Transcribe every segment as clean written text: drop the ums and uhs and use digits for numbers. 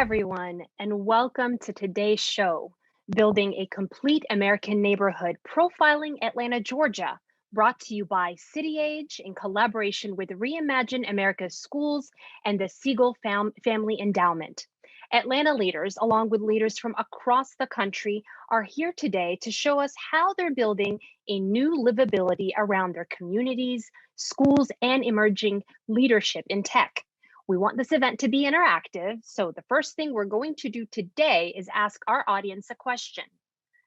everyone, and welcome to today's show, Building a Complete American Neighborhood Profiling Atlanta, Georgia, brought to you by CityAge in collaboration with Reimagine America's Schools and the Siegel Family Endowment. Atlanta leaders, along with leaders from across the country, are here today to show us how they're building a new livability around their communities, schools, and emerging leadership in tech. We want this event to be interactive, so the first thing we're going to do today is ask our audience a question.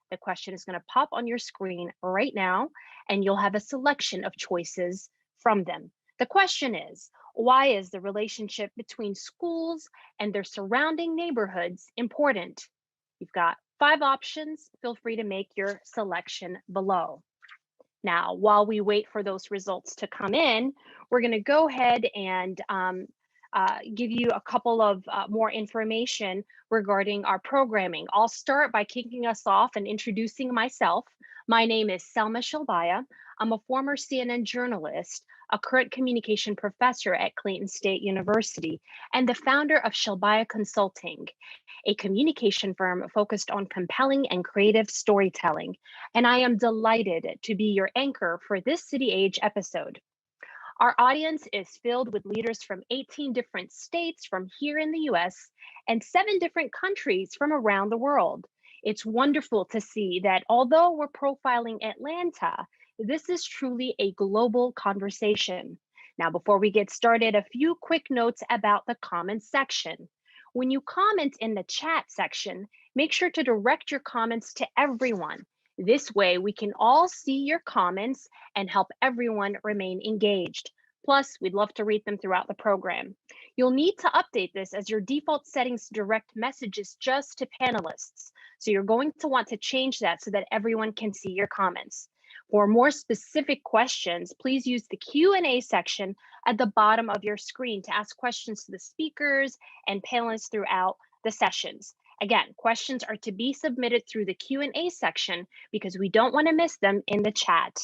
The question is going to pop on your screen right now, and you'll have a selection of choices from them. The question is, why is the relationship between schools and their surrounding neighborhoods important? You've got 5 options. Feel free to make your selection below. Now, while we wait for those results to come in, we're going to go ahead and give you a couple of more information regarding our programming. I'll start by kicking us off and introducing myself. My name is Selma Shelbaya. I'm a former CNN journalist, a current communication professor at Clayton State University, and the founder of Shelbaya Consulting, a communication firm focused on compelling and creative storytelling. And I am delighted to be your anchor for this City Age episode. Our audience is filled with leaders from 18 different states from here in the US and 7 different countries from around the world. It's wonderful to see that although we're profiling Atlanta, this is truly a global conversation. Now, before we get started, a few quick notes about the comments section. When you comment in the chat section, make sure to direct your comments to everyone. This way, we can all see your comments and help everyone remain engaged. Plus, we'd love to read them throughout the program. You'll need to update this as your default settings direct messages just to panelists. So you're going to want to change that so that everyone can see your comments. For more specific questions, please use the Q&A section at the bottom of your screen to ask questions to the speakers and panelists throughout the sessions. Again, questions are to be submitted through the Q&A section because we don't want to miss them in the chat.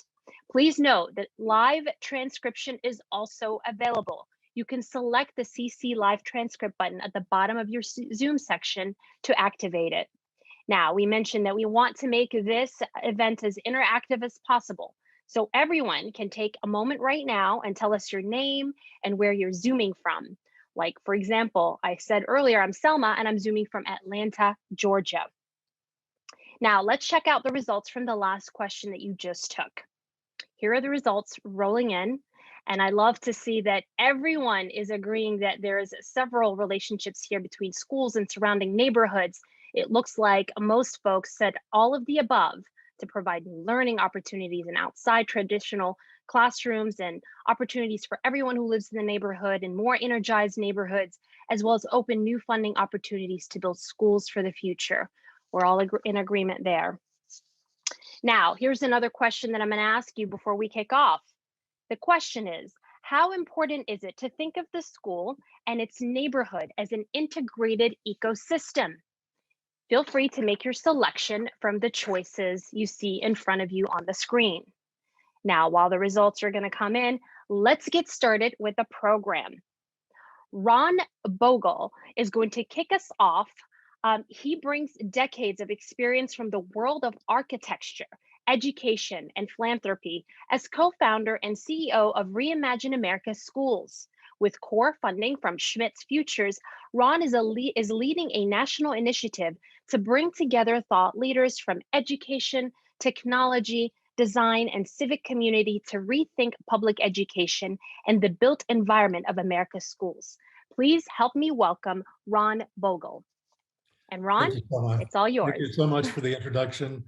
Please note that live transcription is also available. You can select the CC Live Transcript button at the bottom of your Zoom section to activate it. Now, we mentioned that we want to make this event as interactive as possible. So everyone can take a moment right now and tell us your name and where you're Zooming from. Like, for example, I said earlier, I'm Selma and I'm Zooming from Atlanta, Georgia. Now, let's check out the results from the last question that you just took. Here are the results rolling in. And I love to see that everyone is agreeing that there's several relationships here between schools and surrounding neighborhoods. It looks like most folks said all of the above to provide new learning opportunities and outside traditional classrooms and opportunities for everyone who lives in the neighborhood and more energized neighborhoods, as well as open new funding opportunities to build schools for the future. We're all in agreement there. Now, here's another question that I'm going to ask you before we kick off. The question is, how important is it to think of the school and its neighborhood as an integrated ecosystem? Feel free to make your selection from the choices you see in front of you on the screen. Now, while the results are going to come in, let's get started with the program. Ron Bogle is going to kick us off. He brings decades of experience from the world of architecture, education, and philanthropy as co-founder and CEO of Reimagine America's Schools. With core funding from Schmidt's Futures, Ron is leading a national initiative to bring together thought leaders from education, technology, design, and civic community to rethink public education and the built environment of America's schools. Please help me welcome Ron Bogle. And Ron, it's all yours. Thank you so much for the introduction.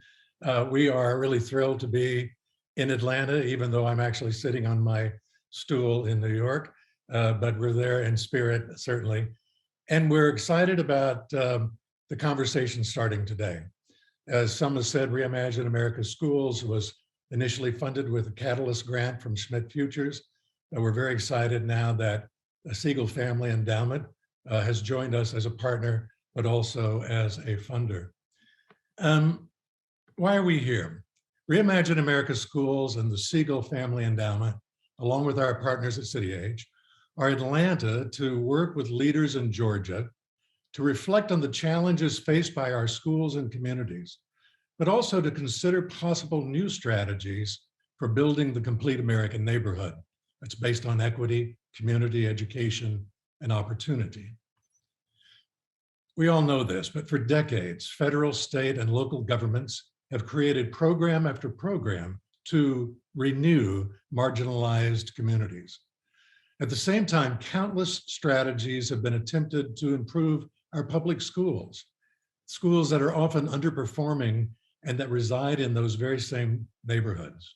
We are really thrilled to be in Atlanta, even though I'm actually sitting on my stool in New York, but we're there in spirit, certainly. And we're excited about the conversation starting today. As Selma said, Reimagine America's Schools was initially funded with a Catalyst grant from Schmidt Futures. We're very excited now that the Siegel Family Endowment has joined us as a partner, but also as a funder. Why are we here? Reimagine America's Schools and the Siegel Family Endowment, along with our partners at CityAge, are in Atlanta to work with leaders in Georgia to reflect on the challenges faced by our schools and communities, but also to consider possible new strategies for building the complete American neighborhood that's based on equity, community, education, and opportunity. We all know this, but for decades, federal, state, and local governments have created program after program to renew marginalized communities. At the same time, countless strategies have been attempted to improve our public schools, schools that are often underperforming and that reside in those very same neighborhoods.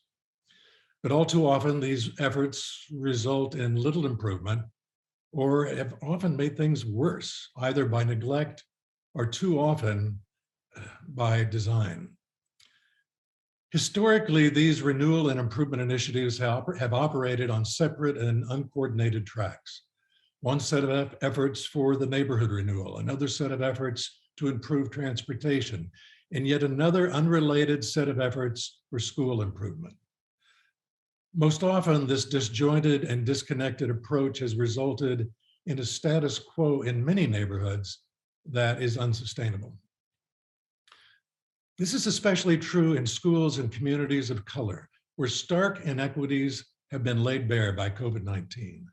But all too often, these efforts result in little improvement or have often made things worse, either by neglect or too often by design. Historically, these renewal and improvement initiatives have operated on separate and uncoordinated tracks. One set of efforts for the neighborhood renewal, another set of efforts to improve transportation, and yet another unrelated set of efforts for school improvement. Most often, this disjointed and disconnected approach has resulted in a status quo in many neighborhoods that is unsustainable. This is especially true in schools and communities of color, where stark inequities have been laid bare by COVID-19.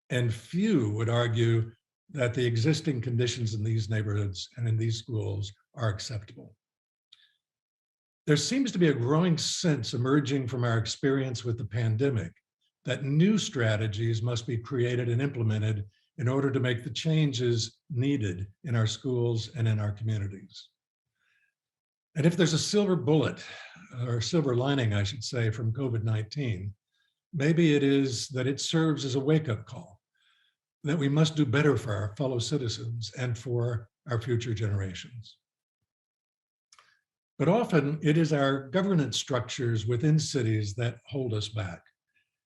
And few would argue that the existing conditions in these neighborhoods and in these schools are acceptable. There seems to be a growing sense emerging from our experience with the pandemic that new strategies must be created and implemented in order to make the changes needed in our schools and in our communities. And if there's a silver bullet, or silver lining, I should say, from COVID-19, maybe it is that it serves as a wake-up call, that we must do better for our fellow citizens and for our future generations. But often it is our governance structures within cities that hold us back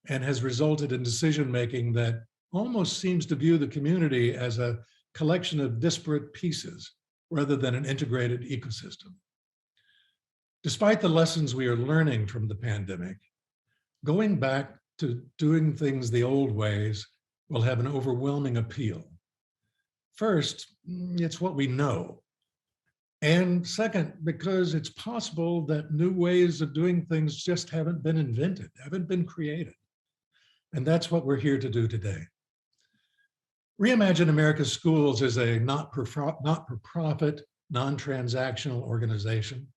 and has resulted in decision-making that almost seems to view the community as a collection of disparate pieces rather than an integrated ecosystem. Despite the lessons we are learning from the pandemic, going back to doing things the old ways will have an overwhelming appeal. First, it's what we know. And second, because it's possible that new ways of doing things just haven't been invented, haven't been created. And that's what we're here to do today. Reimagine America's Schools is a not-for-profit, non-transactional organization.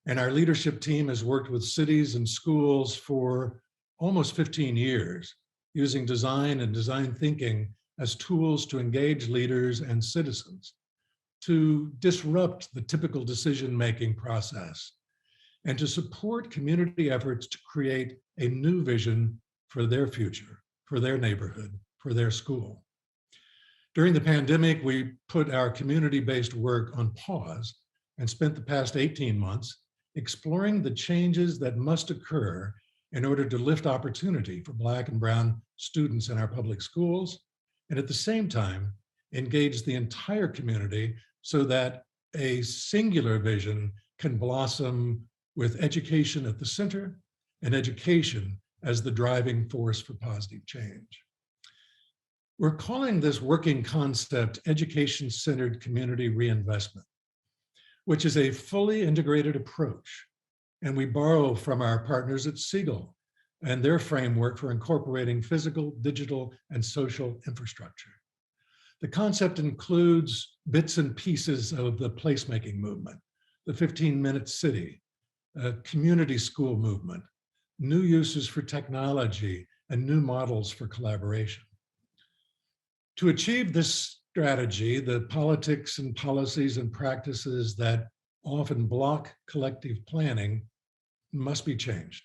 And our leadership team has worked with cities and schools for almost 15 years, using design and design thinking as tools to engage leaders and citizens, to disrupt the typical decision-making process, and to support community efforts to create a new vision for their future, for their neighborhood, for their school. During the pandemic, we put our community-based work on pause and spent the past 18 months exploring the changes that must occur in order to lift opportunity for Black and Brown students in our public schools, and at the same time, engage the entire community so that a singular vision can blossom with education at the center and education as the driving force for positive change. We're calling this working concept education-centered community reinvestment, which is a fully integrated approach. And we borrow from our partners at Siegel and their framework for incorporating physical, digital, and social infrastructure. The concept includes bits and pieces of the placemaking movement, the 15-minute city, a community school movement, new uses for technology, and new models for collaboration. To achieve this strategy, the politics and policies and practices that often block collective planning must be changed.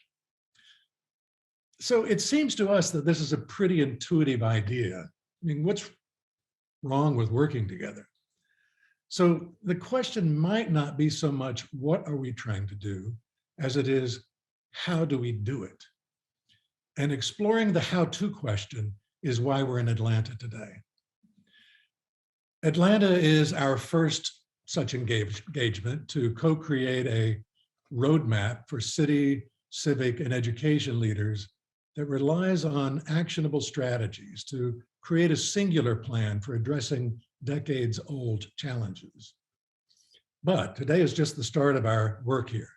So it seems to us that this is a pretty intuitive idea. I mean, what's wrong with working together? So the question might not be so much what are we trying to do as it is how do we do it? And exploring the how-to question is why we're in Atlanta today. Atlanta is our first such engagement to co-create a roadmap for city, civic, and education leaders that relies on actionable strategies to create a singular plan for addressing decades-old challenges. But today is just the start of our work here.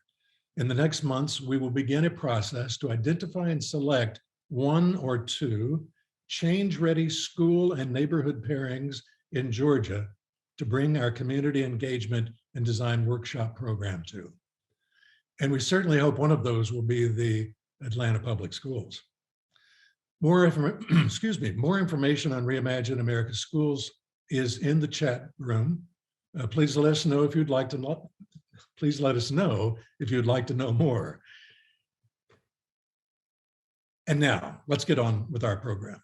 In the next months, we will begin a process to identify and select one or two change-ready school and neighborhood pairings in Georgia to bring our community engagement and design workshop program to. And we certainly hope one of those will be the Atlanta Public Schools. More information on Reimagine America's Schools is in the chat room. Please let us know if you'd like to know. Please let us know if you'd like to know more. And now let's get on with our program.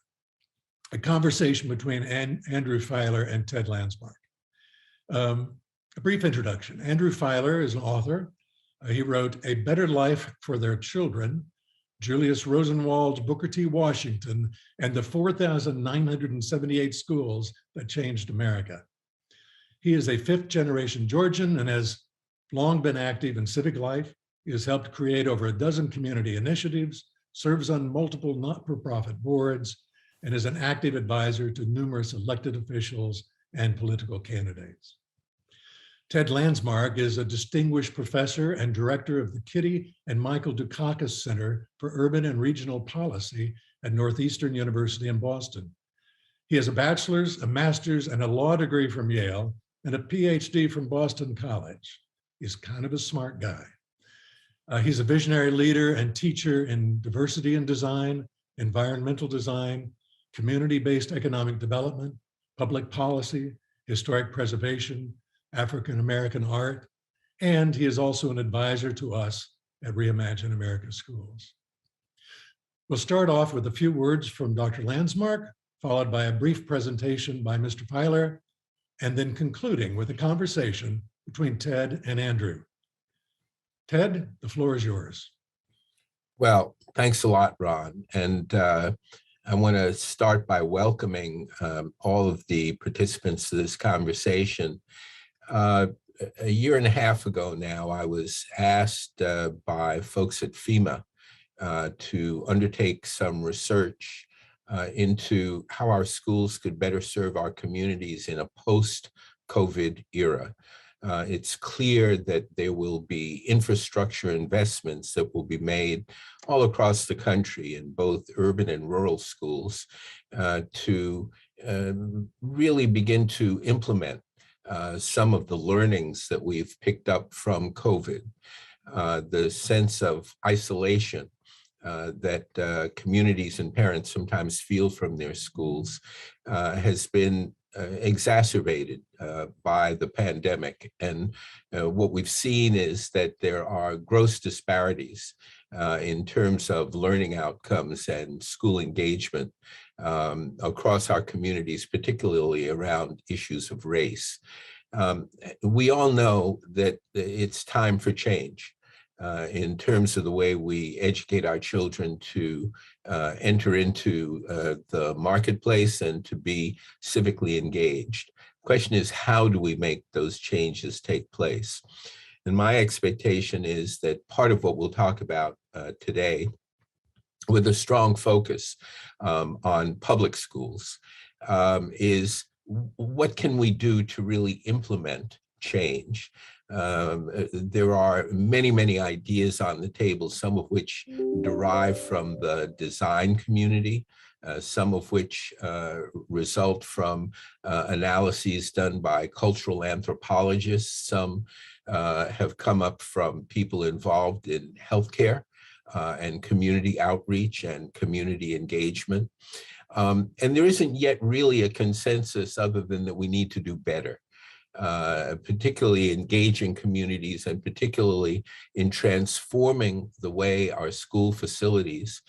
A conversation between Andrew Filer and Ted Landsmark. A brief introduction. Andrew Filer is an author. He wrote A Better Life for Their Children, Julius Rosenwald's Booker T. Washington, and the 4,978 Schools That Changed America. He is a fifth-generation Georgian and has long been active in civic life. He has helped create over a dozen community initiatives, serves on multiple not-for-profit boards, and is an active advisor to numerous elected officials and political candidates. Ted Landsmark is a distinguished professor and director of the Kitty and Michael Dukakis Center for Urban and Regional Policy at Northeastern University in Boston. He has a bachelor's, a master's, and a law degree from Yale, and a PhD from Boston College. He's kind of a smart guy. He's a visionary leader and teacher in diversity and design, environmental design, community-based economic development, public policy, historic preservation, African-American art, and he is also an advisor to us at Reimagine America's Schools. We'll start off with a few words from Dr. Landsmark, followed by a brief presentation by Mr. Filer, and then concluding with a conversation between Ted and Andrew. Ted, the floor is yours. Well, thanks a lot, Ron. And I want to start by welcoming all of the participants to this conversation. A year and a half ago now, I was asked by folks at FEMA to undertake some research into how our schools could better serve our communities in a post-COVID era. It's clear that there will be infrastructure investments that will be made all across the country in both urban and rural schools to really begin to implement some of the learnings that we've picked up from COVID. The sense of isolation that communities and parents sometimes feel from their schools has been exacerbated by the pandemic. And what we've seen is that there are gross disparities in terms of learning outcomes and school engagement across our communities, particularly around issues of race. We all know that it's time for change in terms of the way we educate our children to enter into the marketplace and to be civically engaged. The question is, how do we make those changes take place? And my expectation is that part of what we'll talk about today, with a strong focus on public schools, is what can we do to really implement change? There are many, many ideas on the table, some of which derive from the design community, some of which result from analyses done by cultural anthropologists. Some have come up from people involved in healthcare and community outreach and community engagement. And there isn't yet really a consensus other than that we need to do better. Particularly engaging communities and particularly in transforming the way our school facilities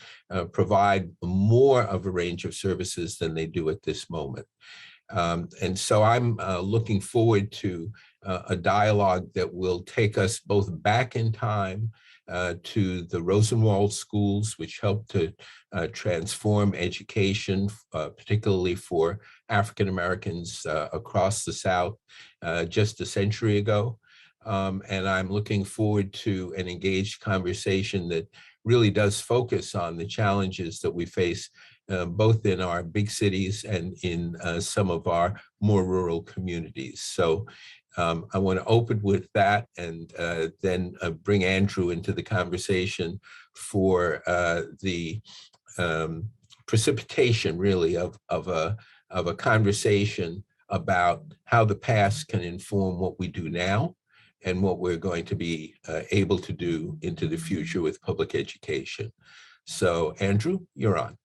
provide more of a range of services than they do at this moment. And so I'm looking forward to a dialogue that will take us both back in time to the Rosenwald schools, which helped to transform education, particularly for African Americans across the South just a century ago. And I'm looking forward to an engaged conversation that really does focus on the challenges that we face both in our big cities and in some of our more rural communities. So I want to open with that and then bring Andrew into the conversation for the precipitation, really, of a conversation about how the past can inform what we do now and what we're going to be able to do into the future with public education. So, Andrew, you're on.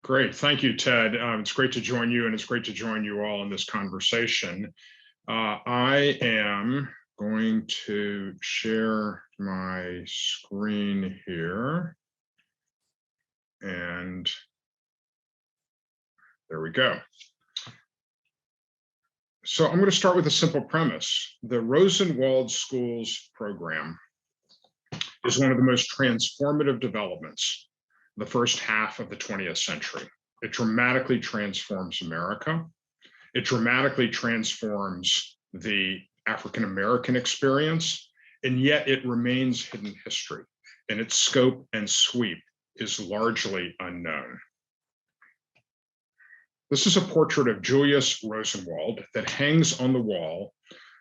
Great. Thank you, Ted. It's great to join you, and it's great to join you all in this conversation. I am going to share my screen here. And there we go. So I'm going to start with a simple premise. The Rosenwald Schools program is one of the most transformative developments the first half of the 20th century. It dramatically transforms America. It dramatically transforms the African-American experience, and yet it remains hidden history, and its scope and sweep is largely unknown. This is a portrait of Julius Rosenwald that hangs on the wall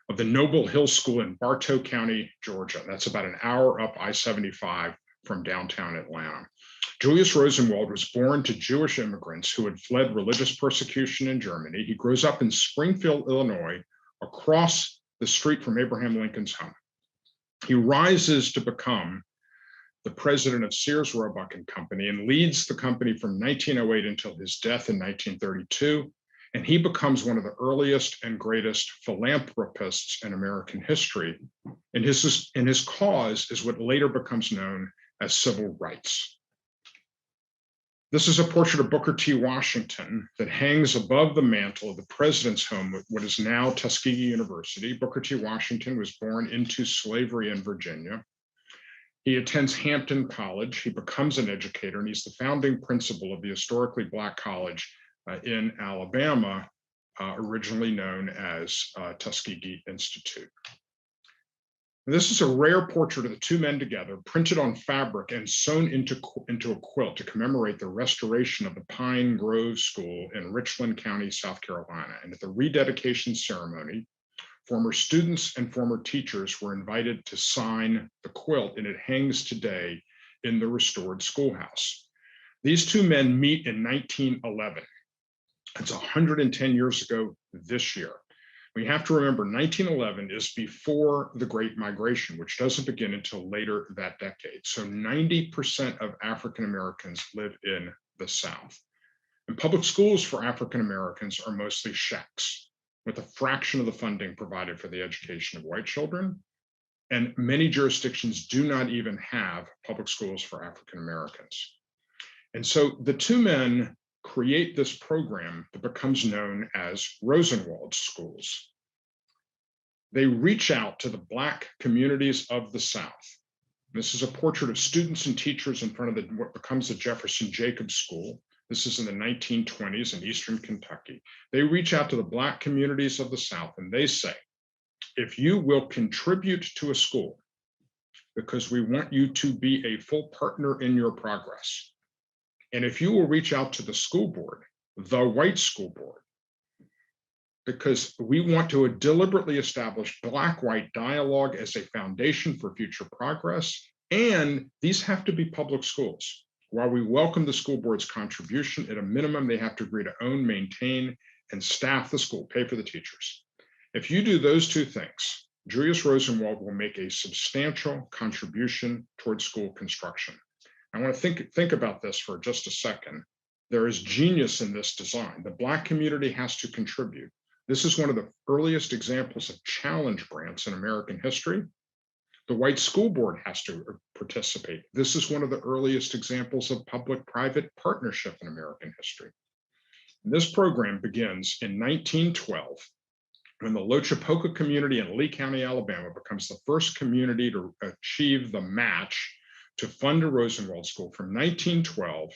of the Noble Hill School in Bartow County, Georgia. That's about an hour up I-75 from downtown Atlanta. Julius Rosenwald was born to Jewish immigrants who had fled religious persecution in Germany. He grows up in Springfield, Illinois, across the street from Abraham Lincoln's home. He rises to become the president of Sears, Roebuck and Company, and leads the company from 1908 until his death in 1932. And he becomes one of the earliest and greatest philanthropists in American history. And his cause is what later becomes known as civil rights. This is a portrait of Booker T. Washington that hangs above the mantle of the president's home at what is now Tuskegee University. Booker T. Washington was born into slavery in Virginia. He attends Hampton College. He becomes an educator, and he's the founding principal of the historically Black college in Alabama, originally known as Tuskegee Institute. And this is a rare portrait of the two men together, printed on fabric and sewn into a quilt to commemorate the restoration of the Pine Grove School in Richland County, South Carolina. And at the rededication ceremony, former students and former teachers were invited to sign the quilt, and it hangs today in the restored schoolhouse. These two men meet in 1911. It's 110 years ago this year. We have to remember 1911 is before the Great Migration, which doesn't begin until later that decade. So 90% of African Americans live in the South. And public schools for African Americans are mostly shacks, with a fraction of the funding provided for the education of white children. And many jurisdictions do not even have public schools for African Americans. And so the two men create this program that becomes known as Rosenwald Schools. They reach out to the Black communities of the South. This is a portrait of students and teachers in front of what becomes the Jefferson Jacobs School. This is in the 1920s in Eastern Kentucky. They reach out to the Black communities of the South and they say, if you will contribute to a school, because we want you to be a full partner in your progress, and if you will reach out to the school board, the white school board, because we want to deliberately establish Black-white dialogue as a foundation for future progress, and these have to be public schools. While we welcome the school board's contribution, at a minimum, they have to agree to own, maintain, and staff the school, pay for the teachers. If you do those two things, Julius Rosenwald will make a substantial contribution towards school construction. I want to think about this for just a second. There is genius in this design. The Black community has to contribute. This is one of the earliest examples of challenge grants in American history. The white school board has to participate. This is one of the earliest examples of public-private partnership in American history. And this program begins in 1912, when the Lochapoka community in Lee County, Alabama, becomes the first community to achieve the match to fund a Rosenwald school from 1912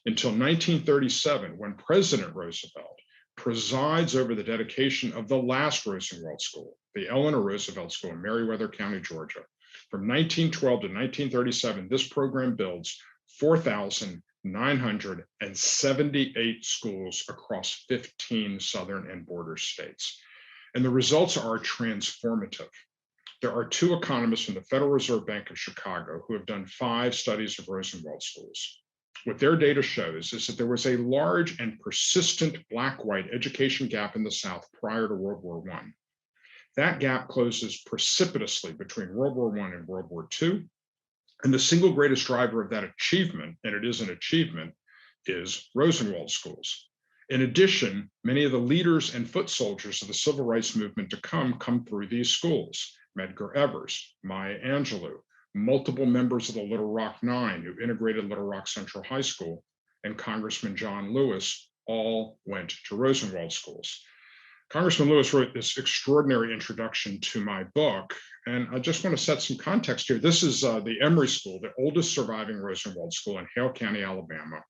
until 1937, when President Roosevelt presides over the dedication of the last Rosenwald school, the Eleanor Roosevelt School in Meriwether County, Georgia. From 1912 to 1937, this program builds 4,978 schools across 15 southern and border states. And the results are transformative. There are 2 economists from the Federal Reserve Bank of Chicago who have done 5 studies of Rosenwald schools. What their data shows is that there was a large and persistent Black-white education gap in the South prior to World War I. That gap closes precipitously between World War I and World War II. And the single greatest driver of that achievement, and it is an achievement, is Rosenwald schools. In addition, many of the leaders and foot soldiers of the civil rights movement to come through these schools. Medgar Evers, Maya Angelou, multiple members of the Little Rock Nine who integrated Little Rock Central High School, and Congressman John Lewis all went to Rosenwald schools. Congressman Lewis wrote this extraordinary introduction to my book, and I just want to set some context here. This is the Emory School, the oldest surviving Rosenwald school in Hale County, Alabama,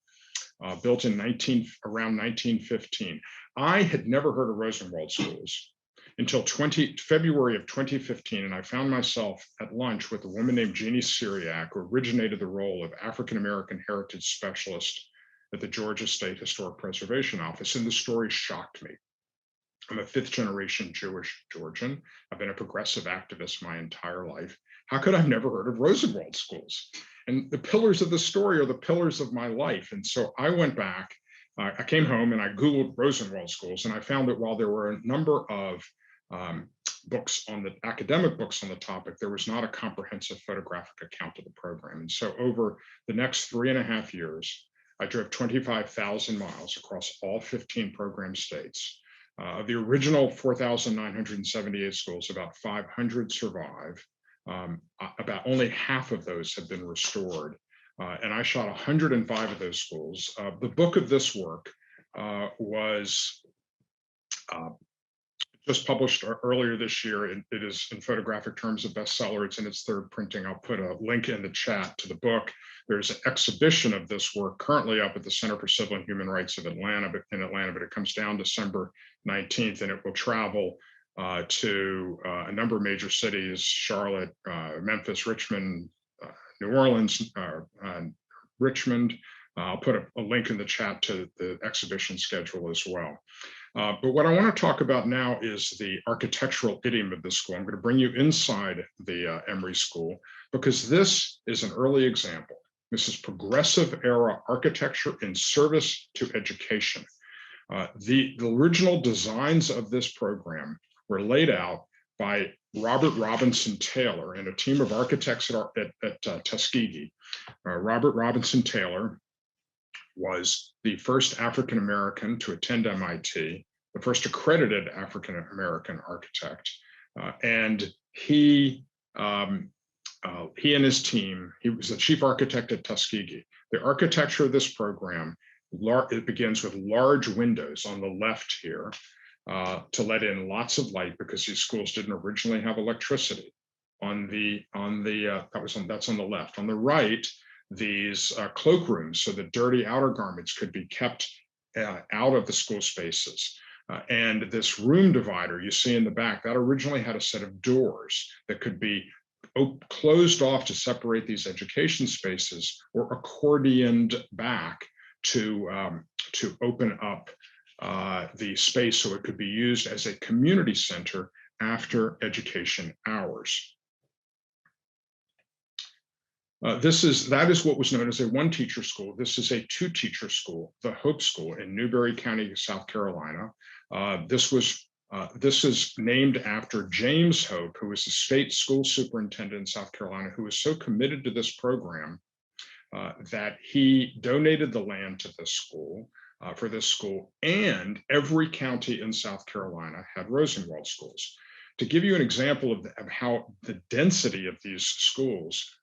built in around 1915. I had never heard of Rosenwald schools until February of 2015, and I found myself at lunch with a woman named Jeannie Syriac, who originated the role of African-American Heritage Specialist at the Georgia State Historic Preservation Office, and the story shocked me. I'm a 5th-generation Jewish Georgian. I've been a progressive activist my entire life. How could I have never heard of Rosenwald schools? And the pillars of the story are the pillars of my life. And so I went back, I came home and I Googled Rosenwald schools, and I found that while there were a number of books on the academic books on the topic, there was not a comprehensive photographic account of the program. And so over the next 3.5 years, I drove 25,000 miles across all 15 program states. Of the original 4,978 schools, about 500 survive. About only half of those have been restored. And I shot 105 of those schools. The book of this work was just published earlier this year. It is in photographic terms a bestseller. It's in its 3rd printing. I'll put a link in the chat to the book. There's an exhibition of this work currently up at the Center for Civil and Human Rights of Atlanta, but it comes down December 19th, and it will travel to a number of major cities: Charlotte, Memphis, Richmond, New Orleans, Richmond. I'll put a link in the chat to the exhibition schedule as well. But what I want to talk about now is the architectural idiom of this school. I'm going to bring you inside the Emory School, because this is an early example. This is progressive era architecture in service to education. The original designs of this program were laid out by Robert Robinson Taylor and a team of architects at Tuskegee. Robert Robinson Taylor was the first African-American to attend MIT, the first accredited African-American architect. And he and his team, he was the chief architect at Tuskegee. The architecture of this program, it begins with large windows on the left here to let in lots of light, because these schools didn't originally have electricity. That's on the left. On the right, these cloakrooms, so the dirty outer garments could be kept out of the school spaces. And this room divider you see in the back, that originally had a set of doors that could be closed off to separate these education spaces, or accordioned back to open up the space so it could be used as a community center after education hours. That is what was known as a 1-teacher school. This is a 2-teacher school, the Hope School in Newberry County, South Carolina. This is named after James Hope, who was the state school superintendent in South Carolina, who was so committed to this program that he donated the land to this school, for this school, and every county in South Carolina had Rosenwald schools. To give you an example of how the density of these schools,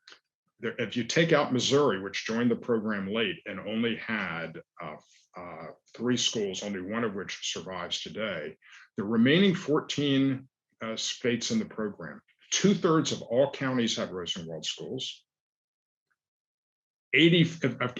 if you take out Missouri, which joined the program late and only had 3 schools, only one of which survives today, the remaining 14 states in the program, 2/3 of all counties had Rosenwald schools. 80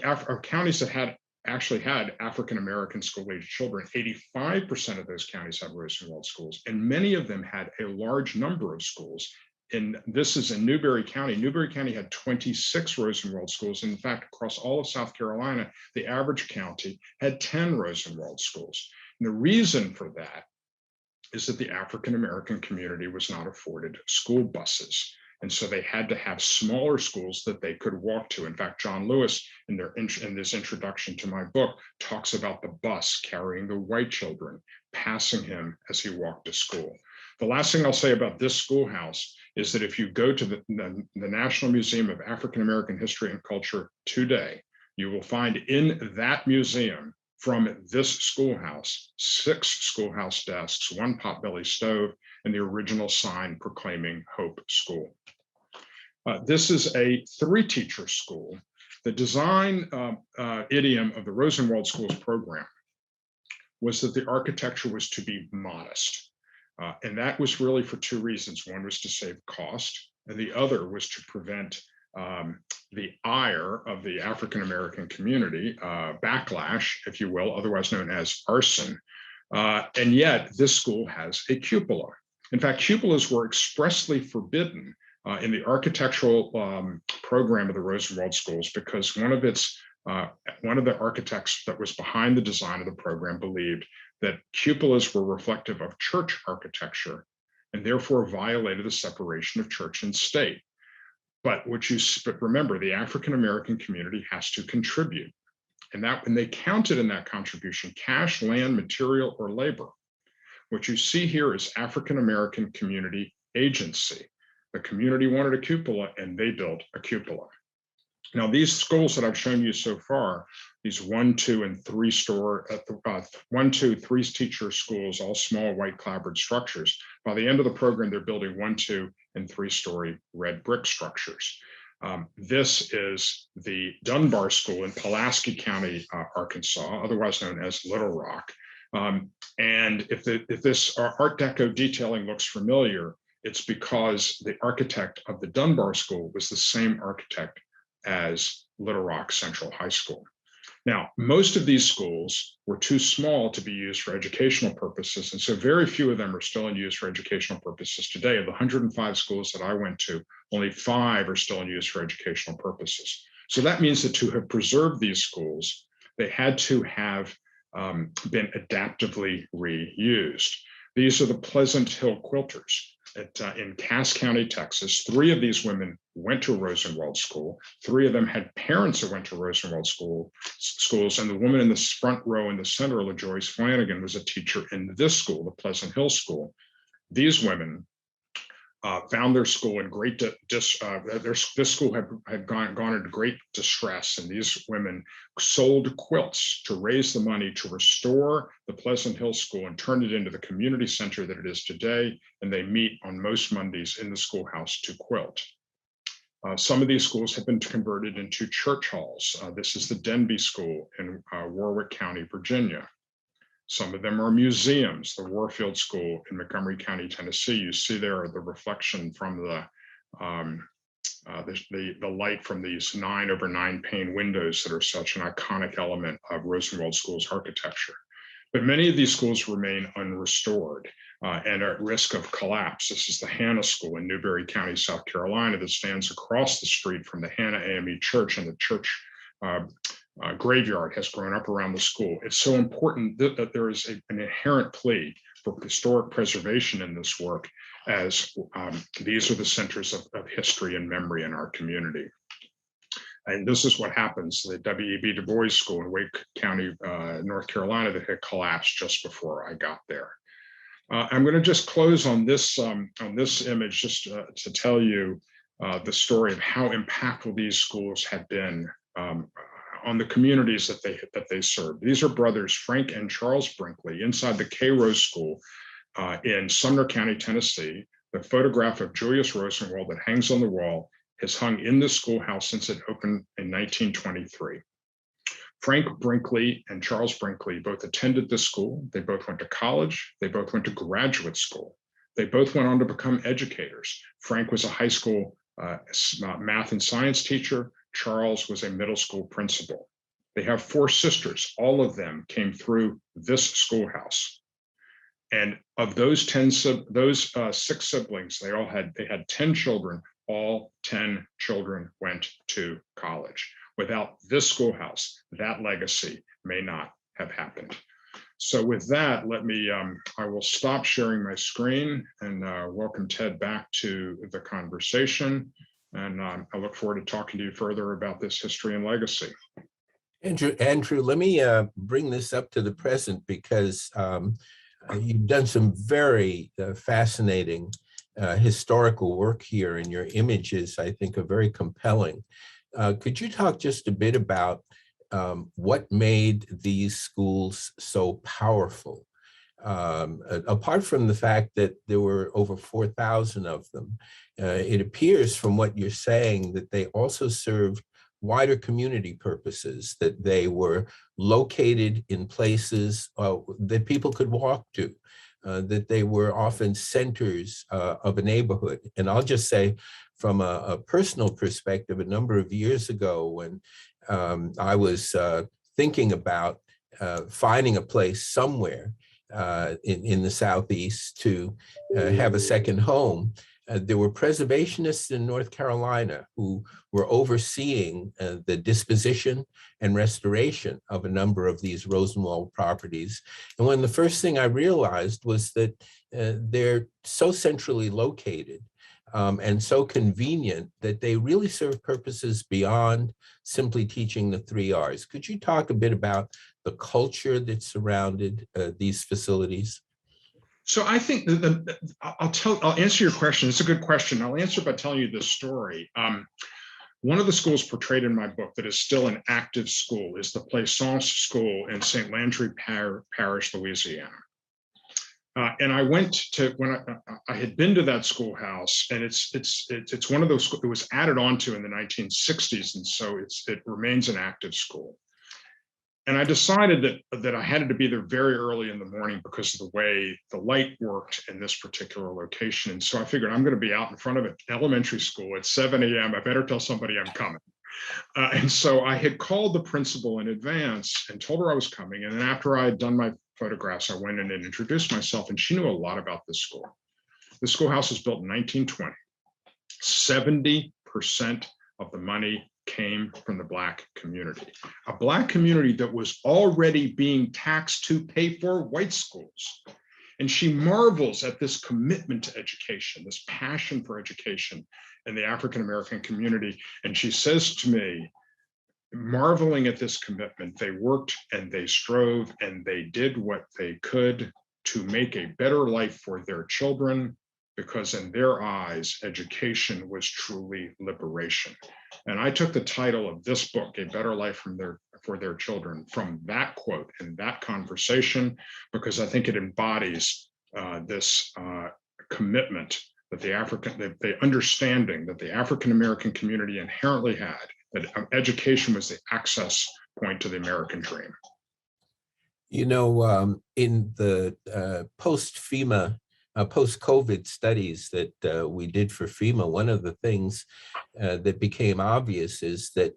of counties that actually had African-American school-age children, 85% of those counties had Rosenwald schools, and many of them had a large number of schools, And this is in Newberry County. Newberry County had 26 Rosenwald schools. In fact, across all of South Carolina, the average county had 10 Rosenwald schools. And the reason for that is that the African-American community was not afforded school buses. And so they had to have smaller schools that they could walk to. In fact, John Lewis, in this introduction to my book, talks about the bus carrying the white children, passing him as he walked to school. The last thing I'll say about this schoolhouse is that if you go to the National Museum of African American History and Culture today, you will find in that museum from this schoolhouse 6 schoolhouse desks, 1 potbelly stove, and the original sign proclaiming Hope School. This is a 3-teacher school. The design idiom of the Rosenwald Schools program was that the architecture was to be modest. And that was really for 2 reasons. One was to save cost, and the other was to prevent the ire of the African-American community, backlash, if you will, otherwise known as arson. And yet this school has a cupola. In fact, cupolas were expressly forbidden in the architectural program of the Rosenwald Schools because one of the architects that was behind the design of the program believed that cupolas were reflective of church architecture and therefore violated the separation of church and state. But remember, the African-American community has to contribute. And that when they counted in that contribution, cash, land, material, or labor, what you see here is African-American community agency. The community wanted a cupola and they built a cupola. Now, these schools that I've shown you so far, these 1, 2, and 3 3-teacher schools, all small white clapboard structures. By the end of the program, they're building 1, 2, and 3-story red brick structures. This is the Dunbar School in Pulaski County, Arkansas, otherwise known as Little Rock. And if this Art Deco detailing looks familiar, it's because the architect of the Dunbar School was the same architect as Little Rock Central High School. Now, most of these schools were too small to be used for educational purposes, and so very few of them are still in use for educational purposes today. Of the 105 schools that I went to, only 5 are still in use for educational purposes. So that means that to have preserved these schools, they had to have been adaptively reused. These are the Pleasant Hill Quilters in Cass County, Texas. 3 of these women went to Rosenwald School. 3 of them had parents that went to Rosenwald schools, and the woman in the front row in the center, LaJoyce Flanagan, was a teacher in this school, the Pleasant Hill School. These women found their school in great this school had gone into great distress, and these women sold quilts to raise the money to restore the Pleasant Hill School and turn it into the community center that it is today. And they meet on most Mondays in the schoolhouse to quilt. Some of these schools have been converted into church halls. This is the Denby School in Warwick County, Virginia. Some of them are museums. The Warfield School in Montgomery County, Tennessee. You see there the reflection from the light from these 9/9 pane windows that are such an iconic element of Rosenwald School's architecture. But many of these schools remain unrestored and are at risk of collapse. This is the Hannah School in Newberry County, South Carolina, that stands across the street from the Hannah AME Church, and the church graveyard has grown up around the school. It's so important that there is an inherent plea for historic preservation in this work, as these are the centers of history and memory in our community. And this is what happens. The W.E.B. Du Bois School in Wake County, North Carolina, that had collapsed just before I got there. I'm going to just close on this image just to tell you the story of how impactful these schools have been on the communities that they serve. These are brothers Frank and Charles Brinkley inside the K. Rose School in Sumner County, Tennessee. The photograph of Julius Rosenwald that hangs on the wall has hung in the schoolhouse since it opened in 1923. Frank Brinkley and Charles Brinkley both attended this school. They both went to college. They both went to graduate school. They both went on to become educators. Frank was a high school math and science teacher. Charles was a middle school principal. They have 4 sisters. All of them came through this schoolhouse. And of those six siblings, they had 10 children. All 10 children went to college. Without this schoolhouse, that legacy may not have happened. So with that, I will stop sharing my screen and welcome Ted back to the conversation. And I look forward to talking to you further about this history and legacy. Andrew, let me bring this up to the present because you've done some very fascinating historical work here, and your images, I think, are very compelling. Could you talk just a bit about what made these schools so powerful? Apart from the fact that there were over 4,000 of them, it appears from what you're saying that they also served wider community purposes, that they were located in places that people could walk to, that they were often centers of a neighborhood. And I'll just say from a personal perspective, a number of years ago when I was thinking about finding a place somewhere in the Southeast to have a second home, there were preservationists in North Carolina who were overseeing the disposition and restoration of a number of these Rosenwald properties. And when the first thing I realized was that they're so centrally located and so convenient that they really serve purposes beyond simply teaching the 3 R's. Could you talk a bit about the culture that surrounded these facilities? So I think I'll answer your question. It's a good question. I'll answer by telling you this story. One of the schools portrayed in my book that is still an active school is the Plaisance School in St. Landry Parish, Louisiana. And I went to, when I had been to that schoolhouse, and it's one of those, it was added onto in the 1960s, and so it remains an active school. And I decided that I had to be there very early in the morning because of the way the light worked in this particular location. And so I figured I'm going to be out in front of an elementary school at 7 a.m. I better tell somebody I'm coming. And so I had called the principal in advance and told her I was coming. And then after I had done my photographs, I went in and introduced myself, and she knew a lot about this school. The schoolhouse was built in 1920. 70% of the money came from the Black community, a Black community that was already being taxed to pay for white schools. And she marvels at this commitment to education, this passion for education in the African-American community. And she says to me, marveling at this commitment, they worked and they strove and they did what they could to make a better life for their children, because in their eyes, education was truly liberation. And I took the title of this book, A Better Life for Their Children, from that quote and that conversation, because I think it embodies this commitment that the understanding that the African-American community inherently had, that education was the access point to the American dream. You know, in the post-COVID studies that we did for FEMA, one of the things that became obvious is that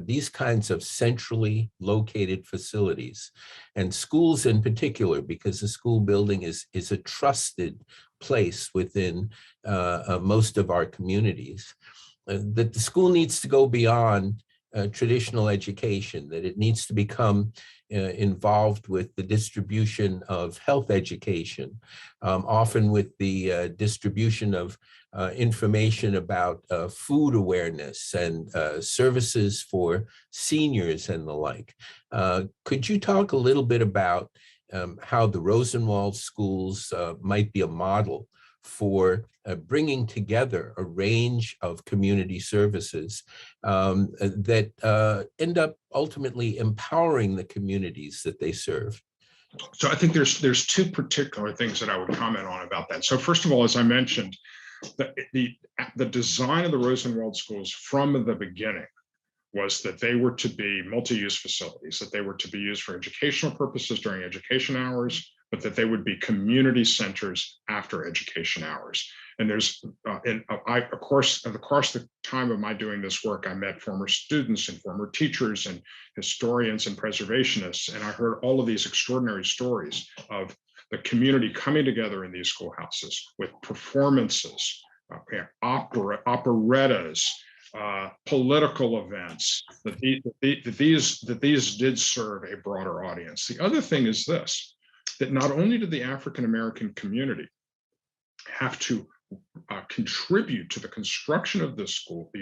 these kinds of centrally located facilities, and schools in particular, because the school building is a trusted place within most of our communities, that the school needs to go beyond traditional education, that it needs to become involved with the distribution of health education, often with the distribution of information about food awareness and services for seniors and the like. Could you talk a little bit about how the Rosenwald schools might be a model for bringing together a range of community services that end up ultimately empowering the communities that they serve? So I think there's two particular things that I would comment on about that. So first of all, as I mentioned, the design of the Rosenwald schools from the beginning was that they were to be multi-use facilities, that they were to be used for educational purposes during education hours, but that they would be community centers after education hours. And there's, of course, in the time of my doing this work, I met former students and former teachers and historians and preservationists, and I heard all of these extraordinary stories of the community coming together in these schoolhouses with performances, operettas, political events, that these did serve a broader audience. The other thing is this, that not only did the African American community have to contribute to the construction of these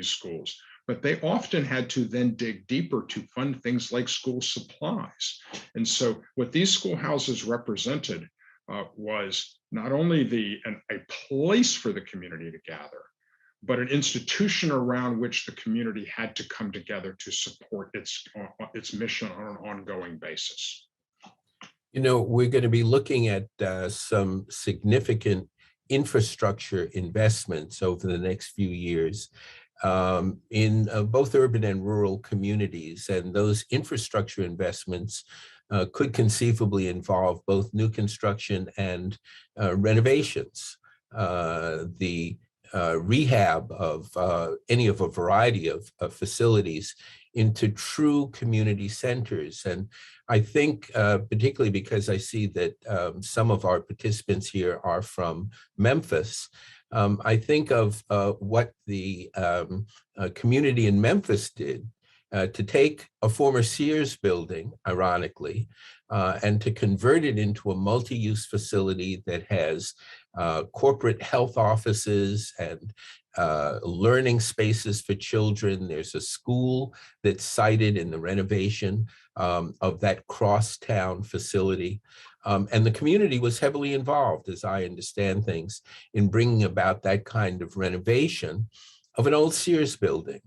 schools, but they often had to then dig deeper to fund things like school supplies. And so what these schoolhouses represented was not only a place for the community to gather, but an institution around which the community had to come together to support its mission on an ongoing basis. You know, we're going to be looking at some significant infrastructure investments over the next few years in both urban and rural communities. And those infrastructure investments could conceivably involve both new construction and renovations. The rehab of any of a variety of facilities into true community centers. And I think, particularly because I see that some of our participants here are from Memphis, I think of what the community in Memphis did to take a former Sears building, ironically, and to convert it into a multi-use facility that has corporate health offices and learning spaces for children. There's a school that's cited in the renovation of that crosstown facility. And the community was heavily involved, as I understand things, in bringing about that kind of renovation of an old Sears building.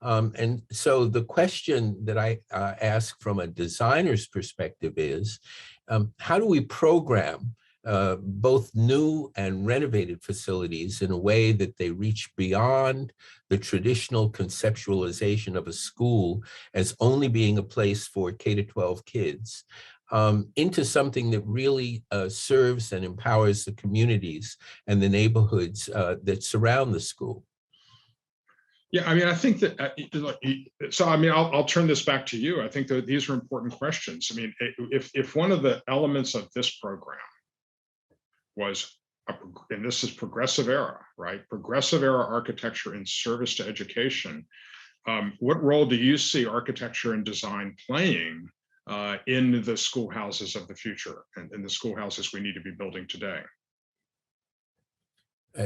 And so the question that I ask from a designer's perspective is, how do we program both new and renovated facilities in a way that they reach beyond the traditional conceptualization of a school as only being a place for K-12 kids, into something that really serves and empowers the communities and the neighborhoods that surround the school? Yeah, I mean, I think that, so I mean, I'll turn this back to you. I think that these are important questions. I mean, if one of the elements of this program was, and this is progressive era, right? Progressive era architecture in service to education. What role do you see architecture and design playing in the schoolhouses of the future and in the schoolhouses we need to be building today?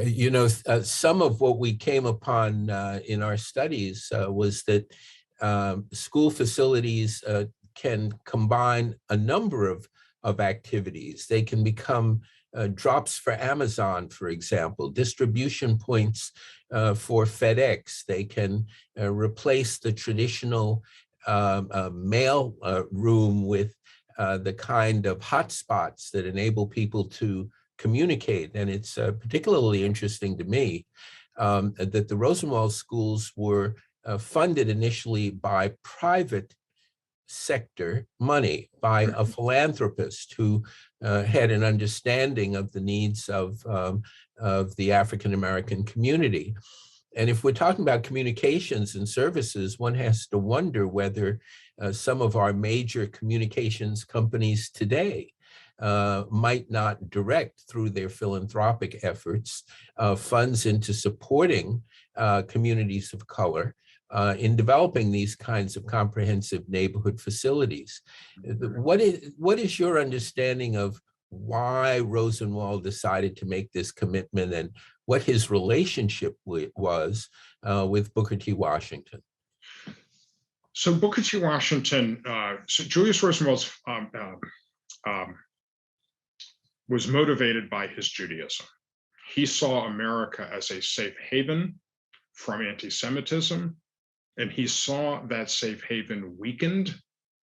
You know, some of what we came upon in our studies was that school facilities can combine a number of activities. They can become drops for Amazon, for example, distribution points for FedEx. They can replace the traditional mail room with the kind of hotspots that enable people to communicate. And it's particularly interesting to me that the Rosenwald schools were funded initially by private sector money, by a philanthropist who had an understanding of the needs of the African American community. And if we're talking about communications and services, one has to wonder whether some of our major communications companies today might not direct through their philanthropic efforts funds into supporting communities of color in developing these kinds of comprehensive neighborhood facilities. What is your understanding of why Rosenwald decided to make this commitment and what his relationship was with Booker T. Washington? So Booker T. Washington, so Julius Rosenwald was motivated by his Judaism. He saw America as a safe haven from anti-Semitism, and he saw that safe haven weakened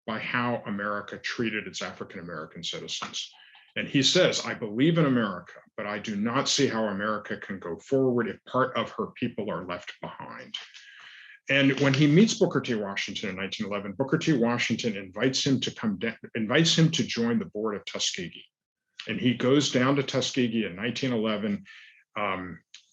by how America treated its African-American citizens. And he says, I believe in America, but I do not see how America can go forward if part of her people are left behind. And when he meets Booker T. Washington in 1911, Booker T. Washington invites him to join the board of Tuskegee. And he goes down to Tuskegee in 1911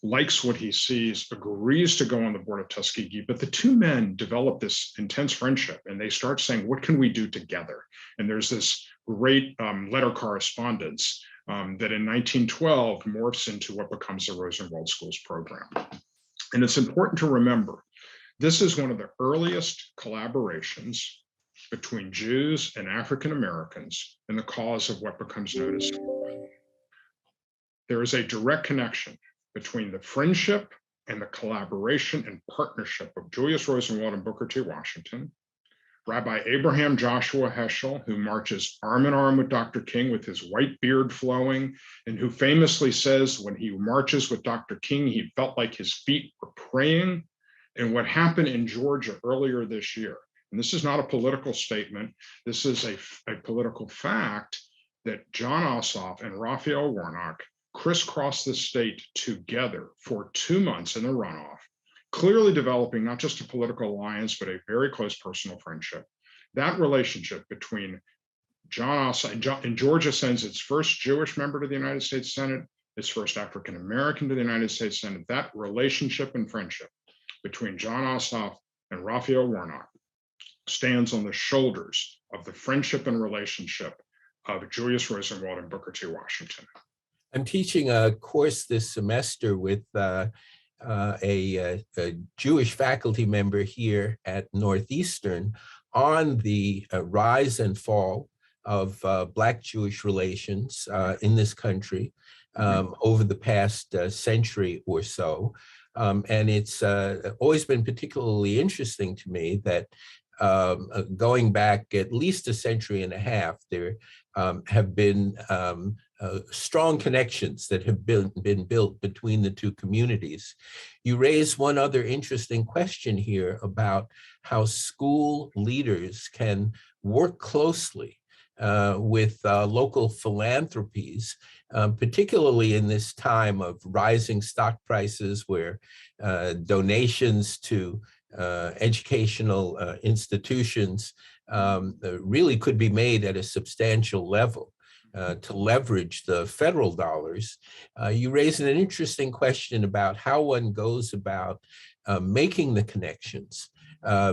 likes what he sees, agrees to go on the board of Tuskegee, but the two men develop this intense friendship and they start saying, what can we do together? And there's this great letter correspondence that in 1912 morphs into what becomes the Rosenwald Schools program. And it's important to remember, this is one of the earliest collaborations between Jews and African Americans in the cause of what becomes known as civil rights. There is a direct connection between the friendship and the collaboration and partnership of Julius Rosenwald and Booker T. Washington, Rabbi Abraham Joshua Heschel, who marches arm in arm with Dr. King with his white beard flowing, and who famously says when he marches with Dr. King, he felt like his feet were praying, and what happened in Georgia earlier this year. And this is not a political statement. This is a political fact that John Ossoff and Raphael Warnock crisscrossed the state together for 2 months in the runoff, clearly developing not just a political alliance, but a very close personal friendship. That relationship between John Ossoff, and Georgia sends its first Jewish member to the United States Senate, its first African American to the United States Senate, that relationship and friendship between John Ossoff and Raphael Warnock stands on the shoulders of the friendship and relationship of Julius Rosenwald and Booker T. Washington. I'm teaching a course this semester with a Jewish faculty member here at Northeastern on the rise and fall of Black-Jewish relations in this country over the past century or so. And it's always been particularly interesting to me that going back at least a century and a half, there have been strong connections that have been built between the two communities. You raise one other interesting question here about how school leaders can work closely with local philanthropies, particularly in this time of rising stock prices where donations to educational institutions really could be made at a substantial level to leverage the federal dollars. You raise an interesting question about how one goes about making the connections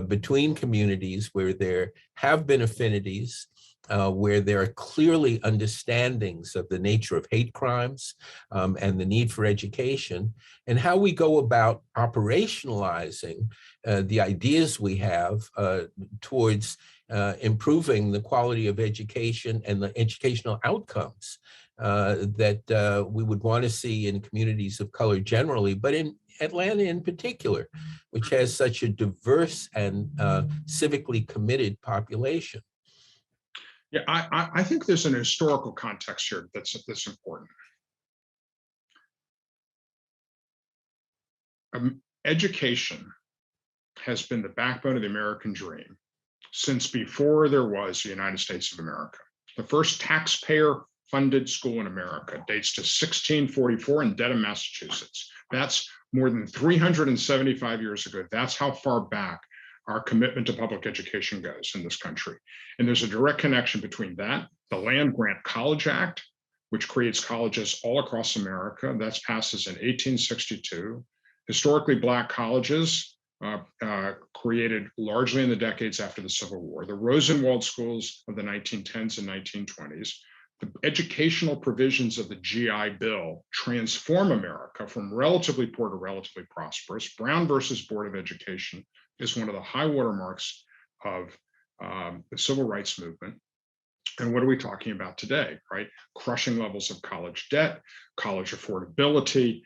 between communities where there have been affinities, where there are clearly understandings of the nature of hate crimes and the need for education, and how we go about operationalizing the ideas we have towards improving the quality of education and the educational outcomes that we would want to see in communities of color generally, but in Atlanta in particular, which has such a diverse and civically committed population. Yeah, I think there's an historical context here that's important. Education has been the backbone of the American dream since before there was the United States of America. The first taxpayer-funded school in America dates to 1644 in Dedham, Massachusetts. That's more than 375 years ago. That's how far back our commitment to public education goes in this country. And there's a direct connection between that, the Land Grant College Act, which creates colleges all across America. That's passes in 1862. Historically Black colleges created largely in the decades after the Civil War. The Rosenwald schools of the 1910s and 1920s. The educational provisions of the GI Bill transform America from relatively poor to relatively prosperous. Brown versus Board of Education is one of the high watermarks of the civil rights movement. And what are we talking about today, right? Crushing levels of college debt, college affordability.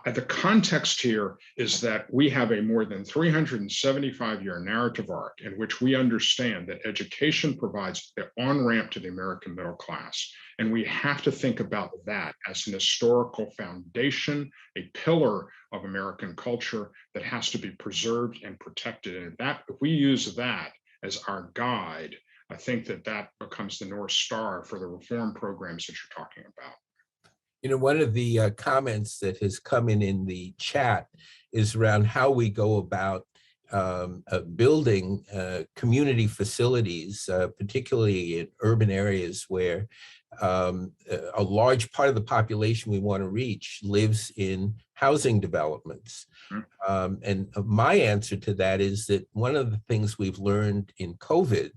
The context here is that we have a more than 375-year narrative arc in which we understand that education provides the on-ramp to the American middle class. And we have to think about that as an historical foundation, a pillar of American culture that has to be preserved and protected. And that, if we use that as our guide, I think that that becomes the North Star for the reform programs that you're talking about. You know, one of the comments that has come in the chat is around how we go about building community facilities, particularly in urban areas where a large part of the population we want to reach lives in housing developments. And my answer to that is that one of the things we've learned in COVID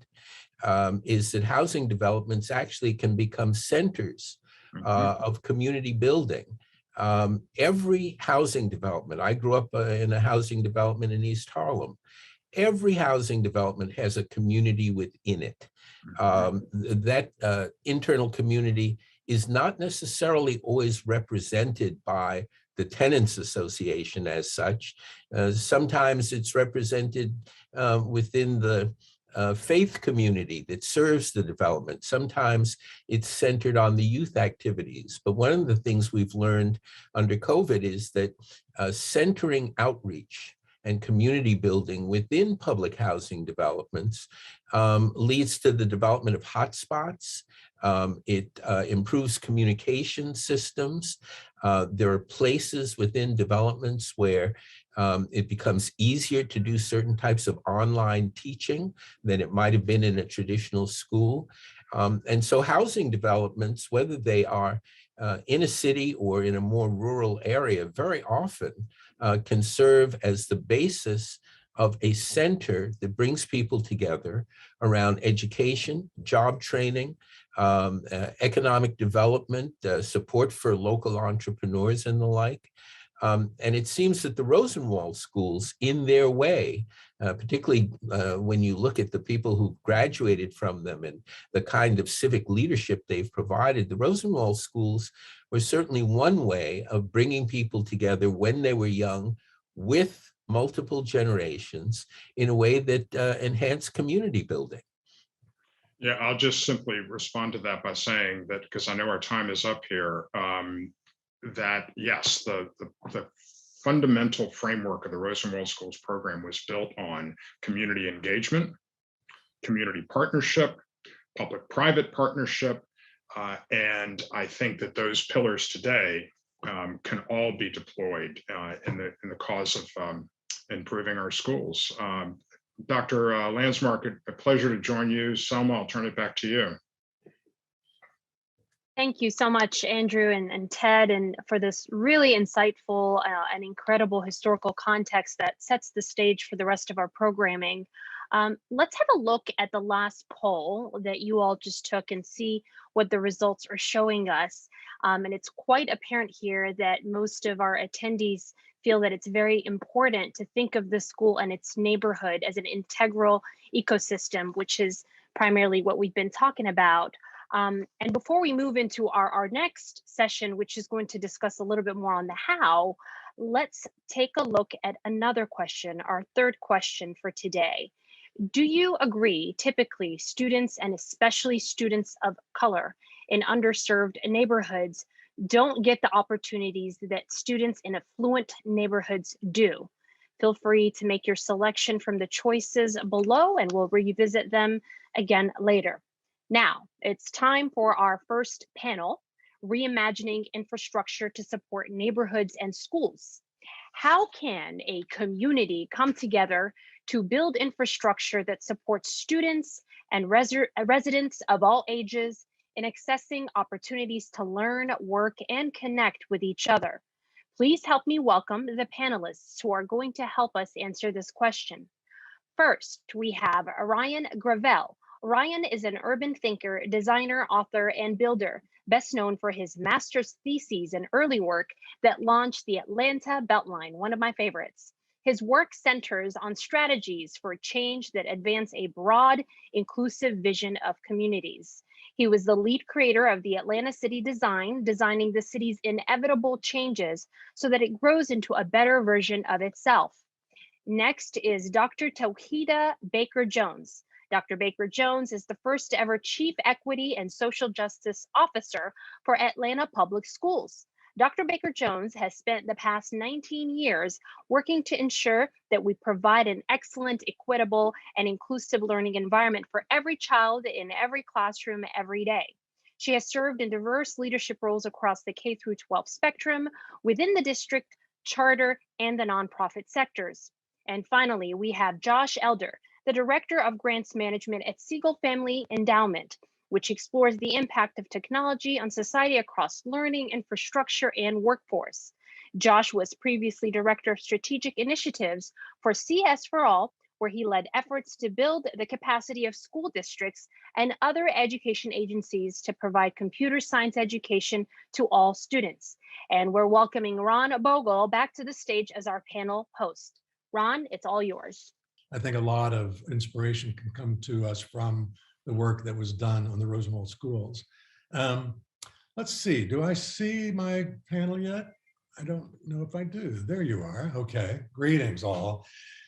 is that housing developments actually can become centers of community building. Every housing development, I grew up in a housing development in East Harlem. Every housing development has a community within it. That internal community is not necessarily always represented by the tenants association as such. Sometimes it's represented within the faith community that serves the development. Sometimes it's centered on the youth activities. But one of the things we've learned under COVID is that centering outreach and community building within public housing developments leads to the development of hotspots. It improves communication systems. There are places within developments where it becomes easier to do certain types of online teaching than it might have been in a traditional school. And so housing developments, whether they are in a city or in a more rural area, very often can serve as the basis of a center that brings people together around education, job training, economic development, support for local entrepreneurs and the like. And it seems that the Rosenwald schools, in their way, particularly when you look at the people who graduated from them and the kind of civic leadership they've provided, the Rosenwald schools were certainly one way of bringing people together when they were young with multiple generations in a way that enhanced community building. Yeah, I'll just simply respond to that by saying that, because I know our time is up here, that yes, the fundamental framework of the Rosenwald Schools program was built on community engagement, community partnership, public-private partnership, and I think that those pillars today can all be deployed in the cause of improving our schools. Dr. Landsmark, a pleasure to join you. Selma, I'll turn it back to you. Thank you so much, Andrew and Ted, and for this really insightful and incredible historical context that sets the stage for the rest of our programming. Let's have a look at the last poll that you all just took and see what the results are showing us. And it's quite apparent here that most of our attendees feel that it's very important to think of the school and its neighborhood as an integral ecosystem, which is primarily what we've been talking about. And before we move into our next session, which is going to discuss a little bit more on the how, let's take a look at another question, our third question for today. Do you agree typically students, and especially students of color in underserved neighborhoods, don't get the opportunities that students in affluent neighborhoods do? Feel free to make your selection from the choices below, and we'll revisit them again later. Now, it's time for our first panel, Reimagining Infrastructure to Support Neighborhoods and Schools. How can a community come together to build infrastructure that supports students and residents of all ages in accessing opportunities to learn, work, and connect with each other? Please help me welcome the panelists who are going to help us answer this question. First, we have Ryan Gravel. Ryan is an urban thinker, designer, author, and builder, best known for his master's theses and early work that launched the Atlanta Beltline, one of my favorites. His work centers on strategies for change that advance a broad, inclusive vision of communities. He was the lead creator of the Atlanta City Design, designing the city's inevitable changes so that it grows into a better version of itself. Next is Dr. Tauhida Baker-Jones. Dr. Baker-Jones is the first ever Chief Equity and Social Justice Officer for Atlanta Public Schools. Dr. Baker-Jones has spent the past 19 years working to ensure that we provide an excellent, equitable, and inclusive learning environment for every child in every classroom every day. She has served in diverse leadership roles across the K-12 spectrum, within the district, charter, and the nonprofit sectors. And finally, we have Josh Elder, the Director of Grants Management at Siegel Family Endowment, which explores the impact of technology on society across learning, infrastructure, and workforce. Josh was previously Director of Strategic Initiatives for CS for All, where he led efforts to build the capacity of school districts and other education agencies to provide computer science education to all students. And we're welcoming Ron Bogle back to the stage as our panel host. Ron, it's all yours. I think a lot of inspiration can come to us from the work that was done on the Rosenwald schools. Let's see, do I see my panel yet? I don't know if I do. There you are. Okay, greetings all.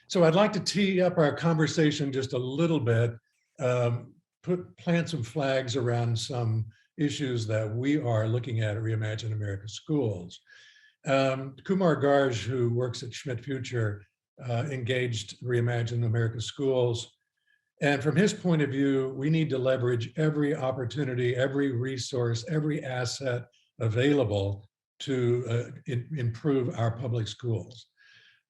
So I'd like to tee up our conversation just a little bit, plant some flags around some issues that we are looking at Reimagine America Schools. Kumar Garg, who works at Schmidt Future, engaged Reimagine America Schools. And from his point of view, we need to leverage every opportunity, every resource, every asset available to improve our public schools.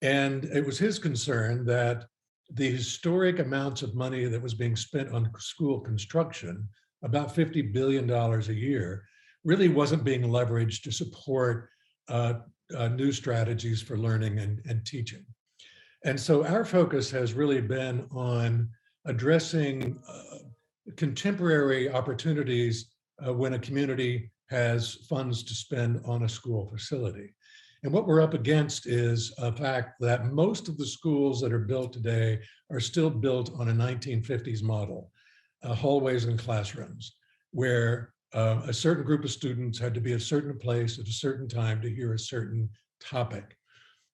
And it was his concern that the historic amounts of money that was being spent on school construction, about $50 billion a year, really wasn't being leveraged to support new strategies for learning and teaching. And so our focus has really been on addressing contemporary opportunities when a community has funds to spend on a school facility. And what we're up against is a fact that most of the schools that are built today are still built on a 1950s model, hallways and classrooms, where a certain group of students had to be a certain place at a certain time to hear a certain topic.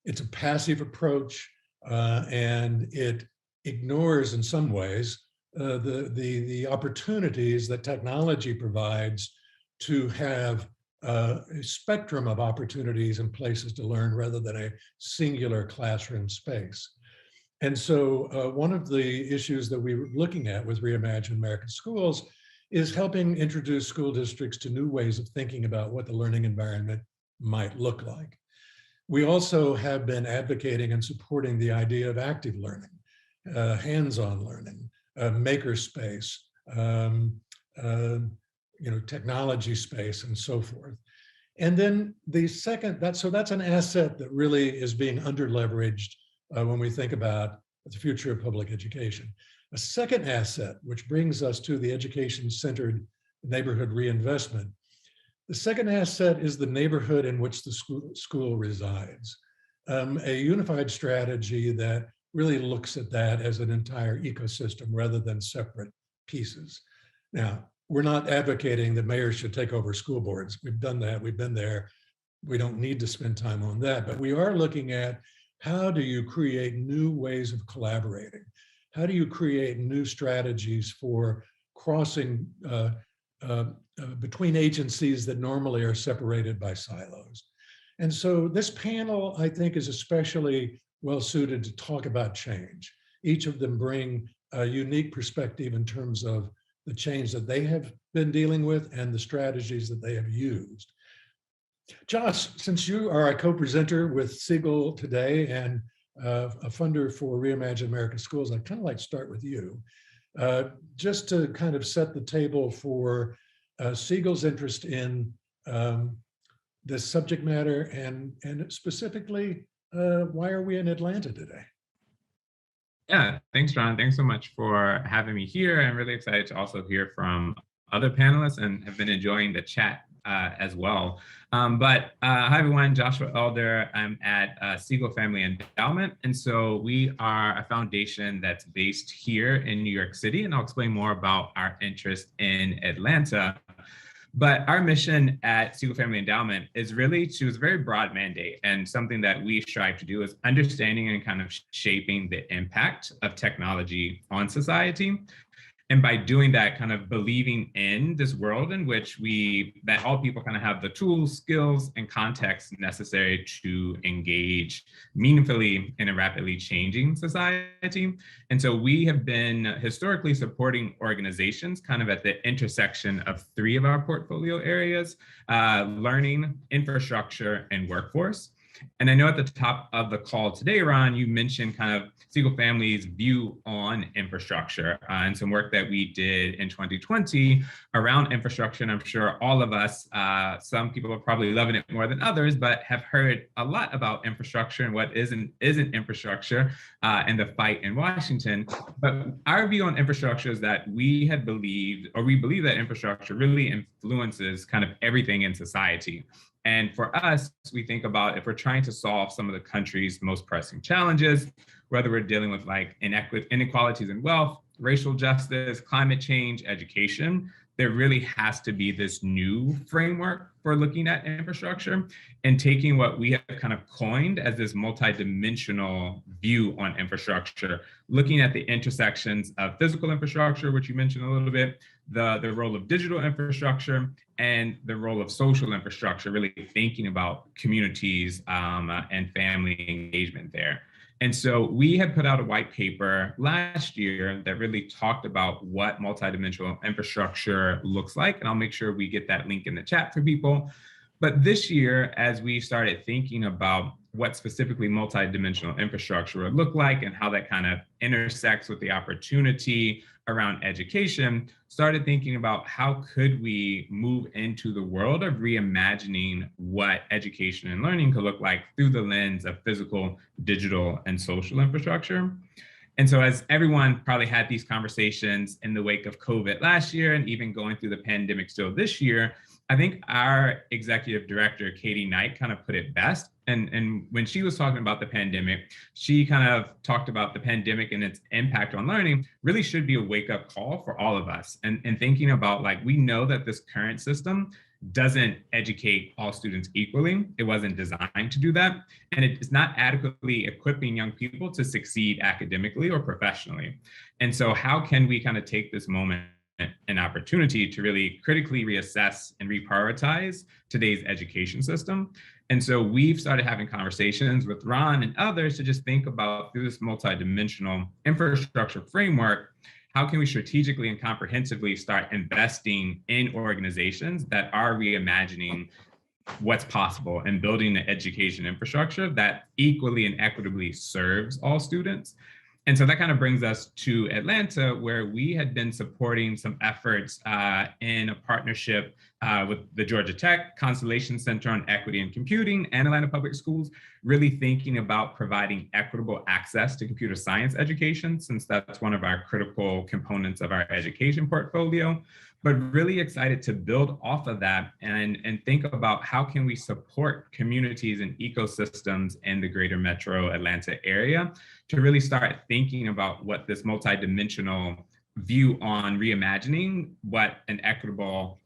It's a passive approach, and it ignores in some ways the opportunities that technology provides to have a spectrum of opportunities and places to learn rather than a singular classroom space. And so one of the issues that we were looking at with Reimagine American Schools is helping introduce school districts to new ways of thinking about what the learning environment might look like. We also have been advocating and supporting the idea of active learning, hands-on learning, makerspace, technology space, and so forth. And then the second, so that's an asset that really is being under-leveraged when we think about the future of public education. A second asset, which brings us to the education-centered neighborhood reinvestment. The second asset is the neighborhood in which the school resides. A unified strategy that really looks at that as an entire ecosystem rather than separate pieces. Now, we're not advocating that mayors should take over school boards. We've done that, we've been there. We don't need to spend time on that, but we are looking at how do you create new ways of collaborating? How do you create new strategies for crossing between agencies that normally are separated by silos? And so this panel, I think, is especially well suited to talk about change. Each of them bring a unique perspective in terms of the change that they have been dealing with and the strategies that they have used. Josh, since you are a co-presenter with Siegel today and a funder for Reimagine America Schools, I'd kind of like to start with you, just to kind of set the table for Siegel's interest in this subject matter and specifically, why are we in Atlanta today? Yeah, thanks, Ron. Thanks so much for having me here. I'm really excited to also hear from other panelists and have been enjoying the chat as well. Hi, everyone. Joshua Elder. I'm at Siegel Family Endowment. And so we are a foundation that's based here in New York City. And I'll explain more about our interest in Atlanta. But our mission at Siegel Family Endowment is really to, it's a very broad mandate, and something that we strive to do is understanding and kind of shaping the impact of technology on society. And by doing that, kind of believing in this world in which that all people kind of have the tools, skills, and context necessary to engage meaningfully in a rapidly changing society. And so we have been historically supporting organizations kind of at the intersection of three of our portfolio areas, learning, infrastructure, and workforce. And I know at the top of the call today, Ron, you mentioned kind of Siegel Family's view on infrastructure and some work that we did in 2020 around infrastructure. And I'm sure all of us, some people are probably loving it more than others, but have heard a lot about infrastructure and what isn't infrastructure and the fight in Washington. But our view on infrastructure is that we believe that infrastructure really influences kind of everything in society. And for us, we think about if we're trying to solve some of the country's most pressing challenges, whether we're dealing with like inequalities in wealth, racial justice, climate change, education, there really has to be this new framework for looking at infrastructure and taking what we have kind of coined as this multidimensional view on infrastructure, looking at the intersections of physical infrastructure, which you mentioned a little bit, the role of digital infrastructure, and the role of social infrastructure, really thinking about communities and family engagement there. And so we had put out a white paper last year that really talked about what multidimensional infrastructure looks like. And I'll make sure we get that link in the chat for people. But this year, as we started thinking about what specifically multidimensional infrastructure would look like and how that kind of intersects with the opportunity around education, started thinking about how could we move into the world of reimagining what education and learning could look like through the lens of physical, digital, and social infrastructure. And so as everyone probably had these conversations in the wake of COVID last year and even going through the pandemic still this year, I think our executive director, Katie Knight, kind of put it best. And when she was talking about the pandemic, she kind of talked about the pandemic and its impact on learning really should be a wake-up call for all of us. And thinking about, like, we know that this current system doesn't educate all students equally. It wasn't designed to do that. And it is not adequately equipping young people to succeed academically or professionally. And so how can we kind of take this moment an opportunity to really critically reassess and reprioritize today's education system? And so we've started having conversations with Ron and others to just think about, through this multidimensional infrastructure framework, how can we strategically and comprehensively start investing in organizations that are reimagining what's possible and building an education infrastructure that equally and equitably serves all students? And so that kind of brings us to Atlanta, where we had been supporting some efforts in a partnership with the Georgia Tech Constellation Center on Equity and Computing and Atlanta Public Schools, really thinking about providing equitable access to computer science education, since that's one of our critical components of our education portfolio. But really excited to build off of that and think about how can we support communities and ecosystems in the greater metro Atlanta area to really start thinking about what this multidimensional view on reimagining what an equitable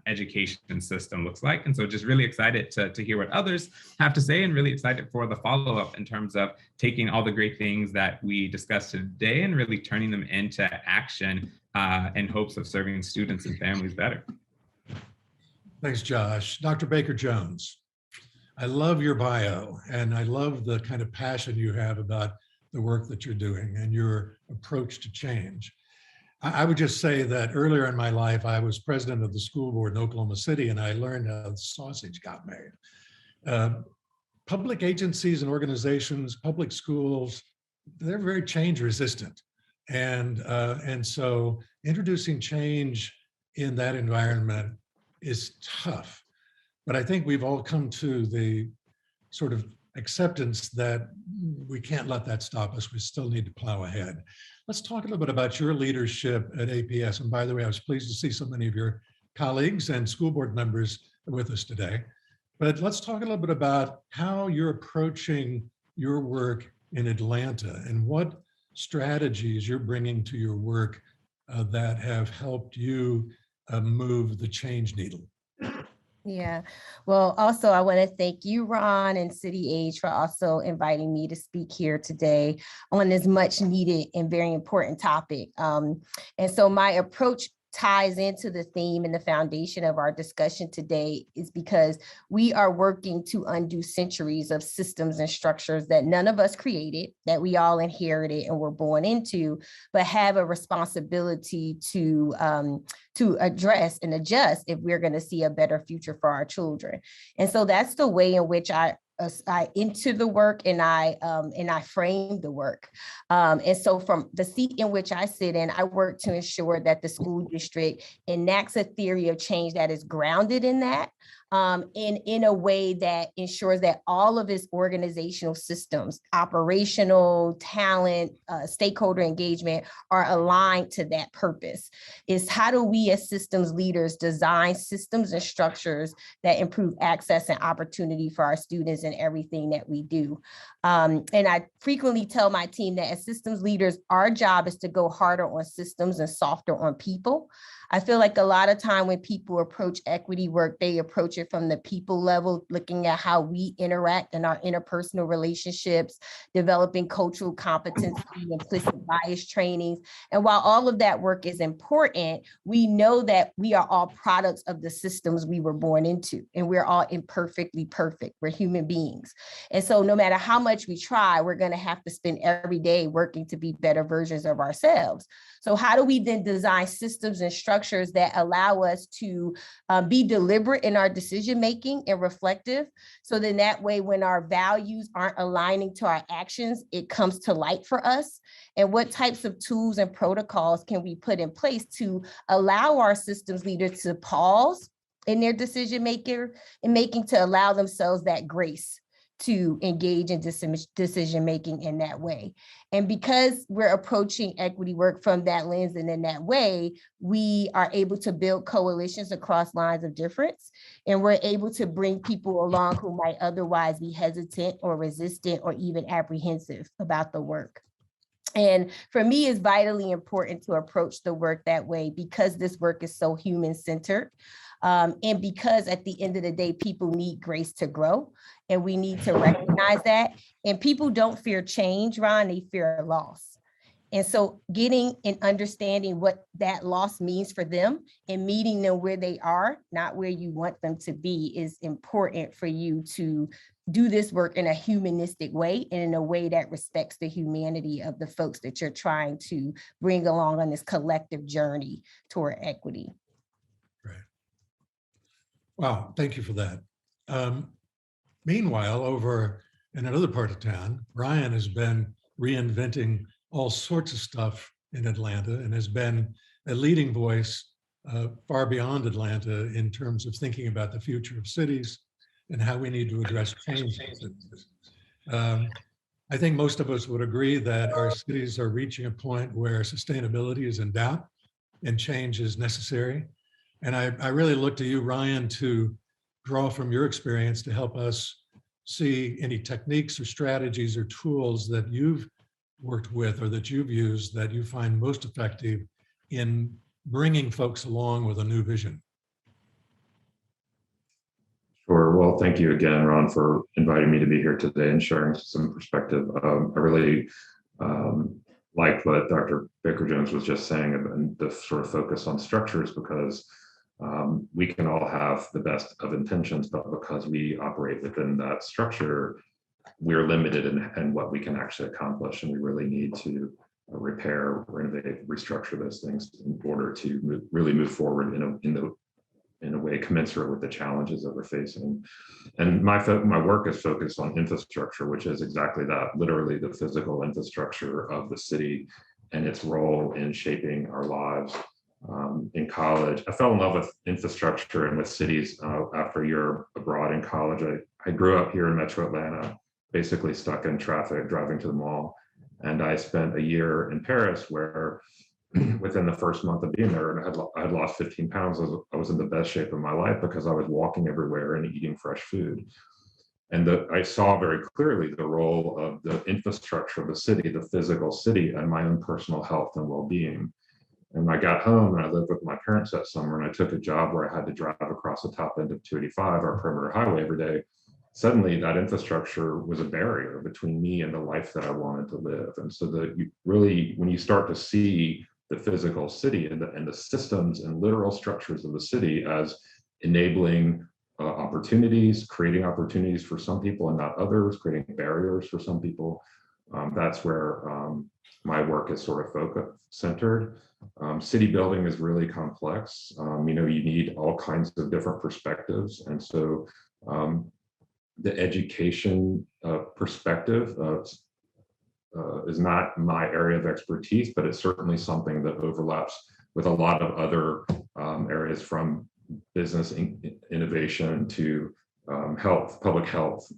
education system looks like. And so just really excited to hear what others have to say, and really excited for the follow-up in terms of taking all the great things that we discussed today and really turning them into action in hopes of serving students and families better. Thanks, Josh. Dr. Baker-Jones, I love your bio, and I love the kind of passion you have about the work that you're doing and your approach to change. I would just say that earlier in my life, I was president of the school board in Oklahoma City, and I learned how the sausage got made. Public agencies and organizations, public schools, they're very change resistant. And so introducing change in that environment is tough. But I think we've all come to the sort of acceptance that we can't let that stop us. We still need to plow ahead. Let's talk a little bit about your leadership at APS. And by the way, I was pleased to see so many of your colleagues and school board members with us today. But let's talk a little bit about how you're approaching your work in Atlanta and what strategies you're bringing to your work that have helped you move the change needle. Yeah, well, also I want to thank you, Ron, and City Age for also inviting me to speak here today on this much needed and very important topic. And so my approach ties into the theme and the foundation of our discussion today is because we are working to undo centuries of systems and structures that none of us created, that we all inherited and were born into, but have a responsibility to address and adjust if we're going to see a better future for our children. And so that's the way in which I into the work and I frame the work. And so from the seat in which I sit in, I work to ensure that the school district enacts a theory of change that is grounded in that, in a way that ensures that all of its organizational systems, operational, talent, stakeholder engagement are aligned to that purpose. Is how do we as systems leaders design systems and structures that improve access and opportunity for our students in everything that we do. And I frequently tell my team that as systems leaders, our job is to go harder on systems and softer on people. I feel like a lot of time when people approach equity work, they approach it from the people level, looking at how we interact in our interpersonal relationships, developing cultural competency, implicit bias trainings. And while all of that work is important, we know that we are all products of the systems we were born into, and we're all imperfectly perfect. We're human beings. And so no matter how much we try, we're going to have to spend every day working to be better versions of ourselves. So how do we then design systems and structures that allow us to be deliberate in our decision-making and reflective? So then that way, when our values aren't aligning to our actions, it comes to light for us. And what types of tools and protocols can we put in place to allow our systems leaders to pause in their decision-making to allow themselves that grace to engage in decision-making in that way. And because we're approaching equity work from that lens and in that way, we are able to build coalitions across lines of difference. And we're able to bring people along who might otherwise be hesitant or resistant or even apprehensive about the work. And for me, it's vitally important to approach the work that way because this work is so human-centered. And because at the end of the day, people need grace to grow, and we need to recognize that. And people don't fear change, Ron, they fear loss. And so getting and understanding what that loss means for them and meeting them where they are, not where you want them to be, is important for you to do this work in a humanistic way and in a way that respects the humanity of the folks that you're trying to bring along on this collective journey toward equity. Right. Wow, thank you for that. Meanwhile, over in another part of town, Ryan has been reinventing all sorts of stuff in Atlanta and has been a leading voice far beyond Atlanta in terms of thinking about the future of cities and how we need to address change. I think most of us would agree that our cities are reaching a point where sustainability is in doubt and change is necessary. And I really look to you, Ryan, to draw from your experience to help us see any techniques or strategies or tools that you've worked with or that you've used that you find most effective in bringing folks along with a new vision. Sure. Well, thank you again, Ron, for inviting me to be here today and sharing some perspective. I really liked what Dr. Baker-Jones was just saying and the sort of focus on structures, because we can all have the best of intentions, but because we operate within that structure, we're limited in what we can actually accomplish, and we really need to repair, renovate, restructure those things in order to really move forward in a way commensurate with the challenges that we're facing. And my work is focused on infrastructure, which is exactly that, literally the physical infrastructure of the city and its role in shaping our lives. In college, I fell in love with infrastructure and with cities after a year abroad in college. I grew up here in Metro Atlanta, basically stuck in traffic, driving to the mall. And I spent a year in Paris where within the first month of being there, I had lost 15 pounds. I was in the best shape of my life because I was walking everywhere and eating fresh food. And I saw very clearly the role of the infrastructure of the city, the physical city, and my own personal health and well-being. And I got home and I lived with my parents that summer, and I took a job where I had to drive across the top end of 285, our perimeter highway, every day. Suddenly that infrastructure was a barrier between me and the life that I wanted to live. And so that you really, when you start to see the physical city and the systems and literal structures of the city as enabling opportunities, creating opportunities for some people and not others, creating barriers for some people, that's where my work is sort of centered. City building is really complex. You need all kinds of different perspectives. And so the education perspective is not my area of expertise, but it's certainly something that overlaps with a lot of other areas, from business innovation to health, public health,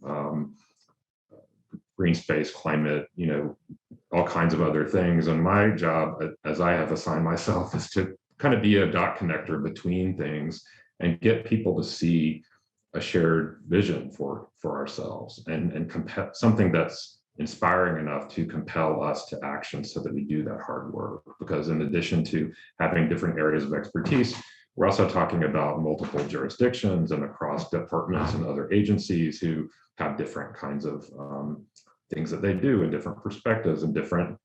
green space, climate, all kinds of other things. And my job, as I have assigned myself, is to kind of be a dot connector between things and get people to see a shared vision for ourselves and something that's inspiring enough to compel us to action so that we do that hard work. Because in addition to having different areas of expertise, we're also talking about multiple jurisdictions and across departments and other agencies who have different kinds of things that they do and different perspectives and different,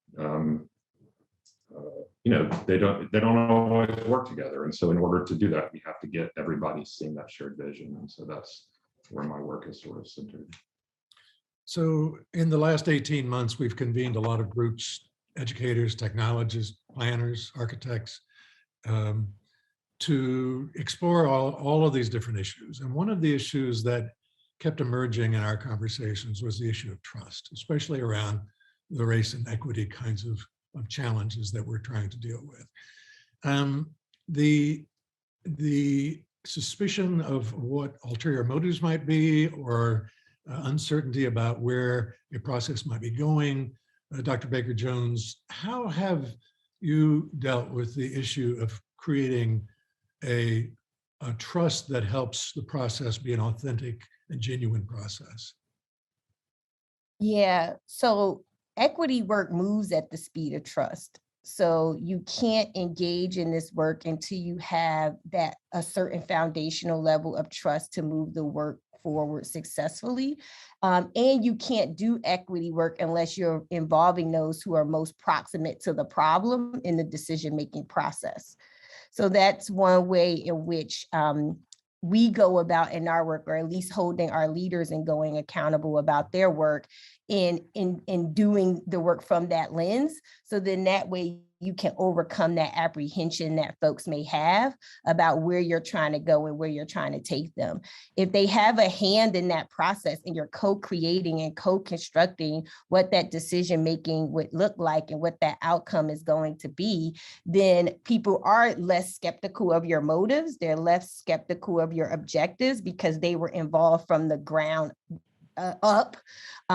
they don't always work together. And so in order to do that, we have to get everybody seeing that shared vision. And so that's where my work is sort of centered. So in the last 18 months, we've convened a lot of groups, educators, technologists, planners, architects, to explore all of these different issues. And one of the issues that kept emerging in our conversations was the issue of trust, especially around the race and equity kinds of challenges that we're trying to deal with. The suspicion of what ulterior motives might be, or uncertainty about where a process might be going. Dr. Baker-Jones, how have you dealt with the issue of creating a trust that helps the process be an authentic and genuine process? Yeah, so equity work moves at the speed of trust. So you can't engage in this work until you have a certain foundational level of trust to move the work forward successfully. And you can't do equity work unless you're involving those who are most proximate to the problem in the decision-making process. So that's one way in which we go about in our work, or at least holding our leaders and going accountable about their work in doing the work from that lens. So then that way you can overcome that apprehension that folks may have about where you're trying to go and where you're trying to take them. If they have a hand in that process and you're co-creating and co-constructing what that decision-making would look like and what that outcome is going to be, then people are less skeptical of your motives. They're less skeptical of your objectives because they were involved from the ground up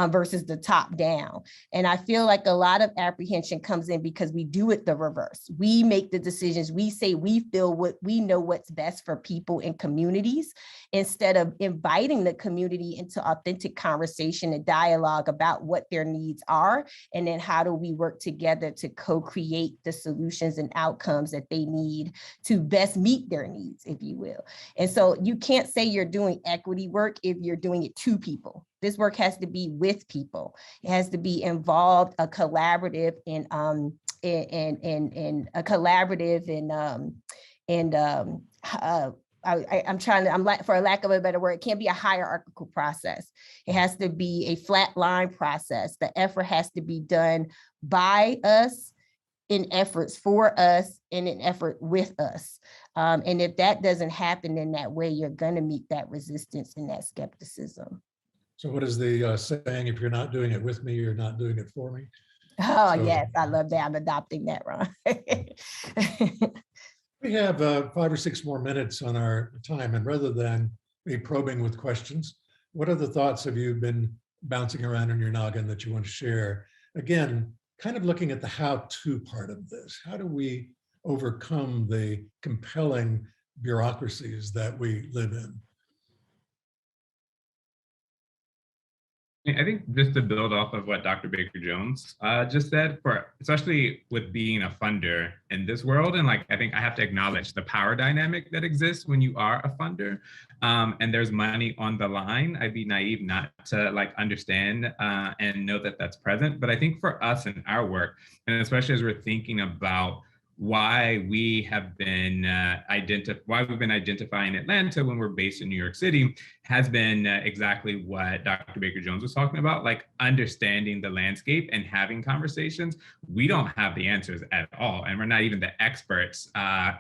versus the top down. And I feel like a lot of apprehension comes in because we do it the reverse. We make the decisions. We say we feel what we know what's best for people and communities, instead of inviting the community into authentic conversation and dialogue about what their needs are, and then how do we work together to co-create the solutions and outcomes that they need to best meet their needs, if you will. And so you can't say you're doing equity work if you're doing it to people. This work has to be with people. It has to be involved, a collaborative and for lack of a better word, it can't be a hierarchical process. It has to be a flat line process. The effort has to be done by us, in efforts for us, and in effort with us. And if that doesn't happen in that way, you're going to meet that resistance and that skepticism. So what is the saying, if you're not doing it with me, you're not doing it for me? Oh, so, yes, I love that. I'm adopting that, Ron. We have 5 or 6 more minutes on our time, and rather than be probing with questions, what other thoughts have you been bouncing around in your noggin that you want to share? Again, kind of looking at the how-to part of this. How do we overcome the compelling bureaucracies that we live in? I think just to build off of what Dr. Baker-Jones just said, especially with being a funder in this world, and I think I have to acknowledge the power dynamic that exists when you are a funder, and there's money on the line. I'd be naive not to understand and know that that's present. But I think for us in our work, and especially as we're thinking about why we have been why we've been identifying Atlanta when we're based in New York City, has been exactly what Dr. Baker-Jones was talking about, like understanding the landscape and having conversations. We don't have the answers at all, and we're not even the experts,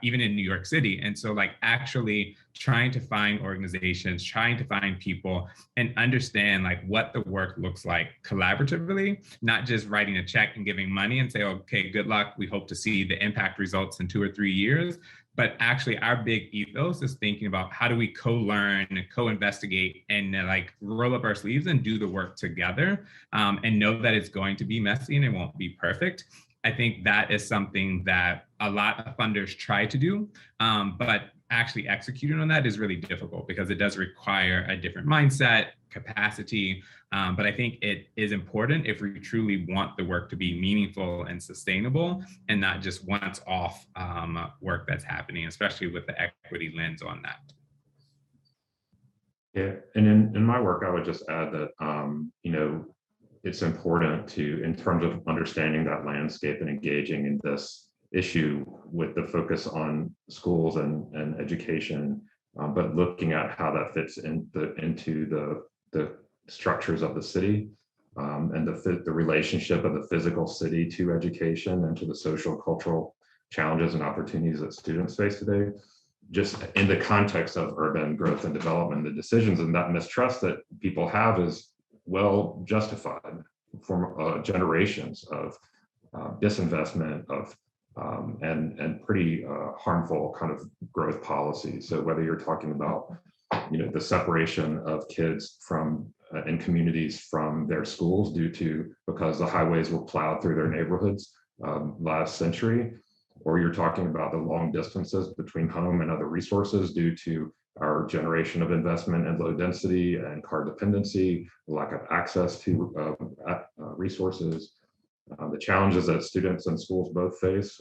even in New York City. And so like actually trying to find organizations, trying to find people and understand like what the work looks like collaboratively, not just writing a check and giving money and say, okay, good luck, we hope to see the impact results in 2 or 3 years. But actually our big ethos is thinking about how do we co-learn, co-investigate, and like roll up our sleeves and do the work together, and know that it's going to be messy and it won't be perfect. I think that is something that a lot of funders try to do, but actually executing on that is really difficult because it does require a different mindset, capacity. But I think it is important if we truly want the work to be meaningful and sustainable and not just once off work that's happening, especially with the equity lens on that. Yeah, and in my work, I would just add that, you know, it's important to, in terms of understanding that landscape and engaging in this issue with the focus on schools and education, but looking at how that fits into the structures of the city, and the relationship of the physical city to education and to the social cultural challenges and opportunities that students face today. Just in the context of urban growth and development, the decisions and that mistrust that people have is well justified for generations of disinvestment of and pretty harmful kind of growth policies. So whether you're talking about, you know, the separation of kids from in communities from their schools because the highways were plowed through their neighborhoods last century, or you're talking about the long distances between home and other resources due to our generation of investment and low density and car dependency, lack of access to resources, the challenges that students and schools both face,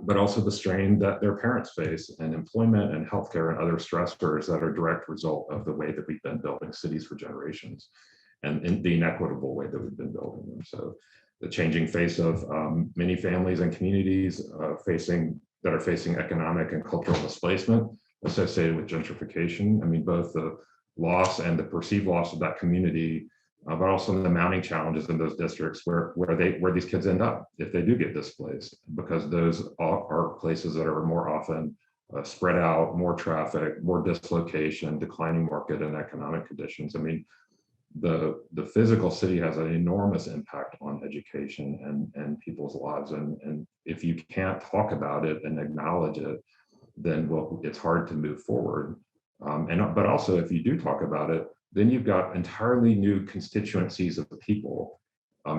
but also the strain that their parents face in employment and healthcare and other stressors that are a direct result of the way that we've been building cities for generations and in the inequitable way that we've been building them. So the changing face of many families and communities that are facing economic and cultural displacement associated with gentrification. I mean, both the loss and the perceived loss of that community, but also the mounting challenges in those districts where these kids end up if they do get displaced, because those are places that are more often spread out, more traffic, more dislocation, declining market and economic conditions. I mean, the physical city has an enormous impact on education and people's lives. And if you can't talk about it and acknowledge it, then it's hard to move forward. But also if you do talk about it, then you've got entirely new constituencies of people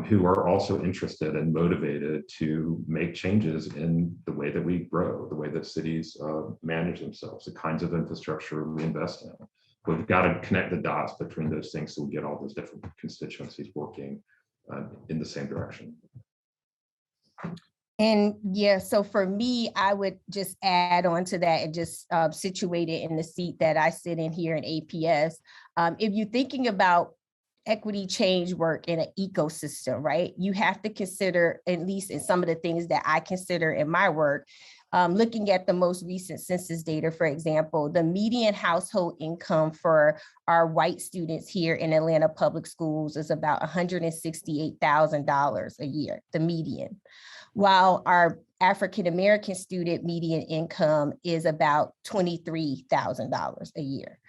who are also interested and motivated to make changes in the way that we grow, the way that cities manage themselves, the kinds of infrastructure we invest in. We've got to connect the dots between those things so we get all those different constituencies working in the same direction. And yeah, so for me, I would just add on to that and just situate it in the seat that I sit in here in APS. If you're thinking about equity change work in an ecosystem, right, you have to consider, at least in some of the things that I consider in my work, looking at the most recent census data, for example, the median household income for our white students here in Atlanta public schools is about $168,000 a year, the median, while our African-American student median income is about $23,000 a year.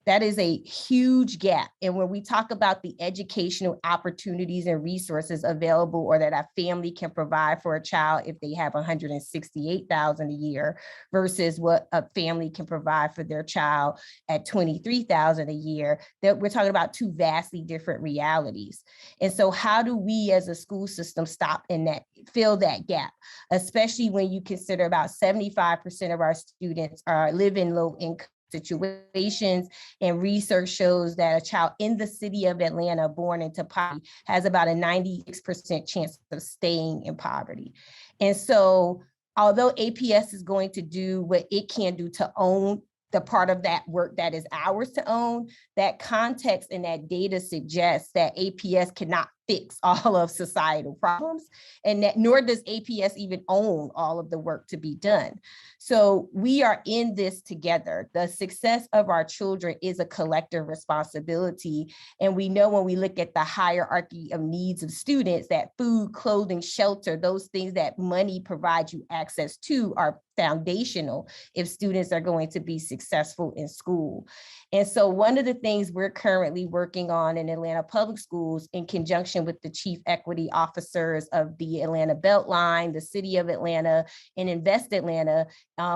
That is a huge gap. And when we talk about the educational opportunities and resources available or that a family can provide for a child if they have $168,000 a year versus what a family can provide for their child at $23,000 a year, that we're talking about two vastly different realities. And so how do we as a school system stop in that, fill that gap, especially when you consider about 75% of our students live in low income situations, and research shows that a child in the city of Atlanta born into poverty has about a 96% chance of staying in poverty. And so although APS is going to do what it can do to own the part of that work that is ours to own, that context and that data suggests that APS cannot fix all of societal problems, and that nor does APS even own all of the work to be done. So we are in this together. The success of our children is a collective responsibility. And we know when we look at the hierarchy of needs of students that food, clothing, shelter, those things that money provides you access to are foundational if students are going to be successful in school. And so one of the things we're currently working on in Atlanta Public Schools in conjunction with the chief equity officers of the Atlanta Beltline, the city of Atlanta, and Invest Atlanta,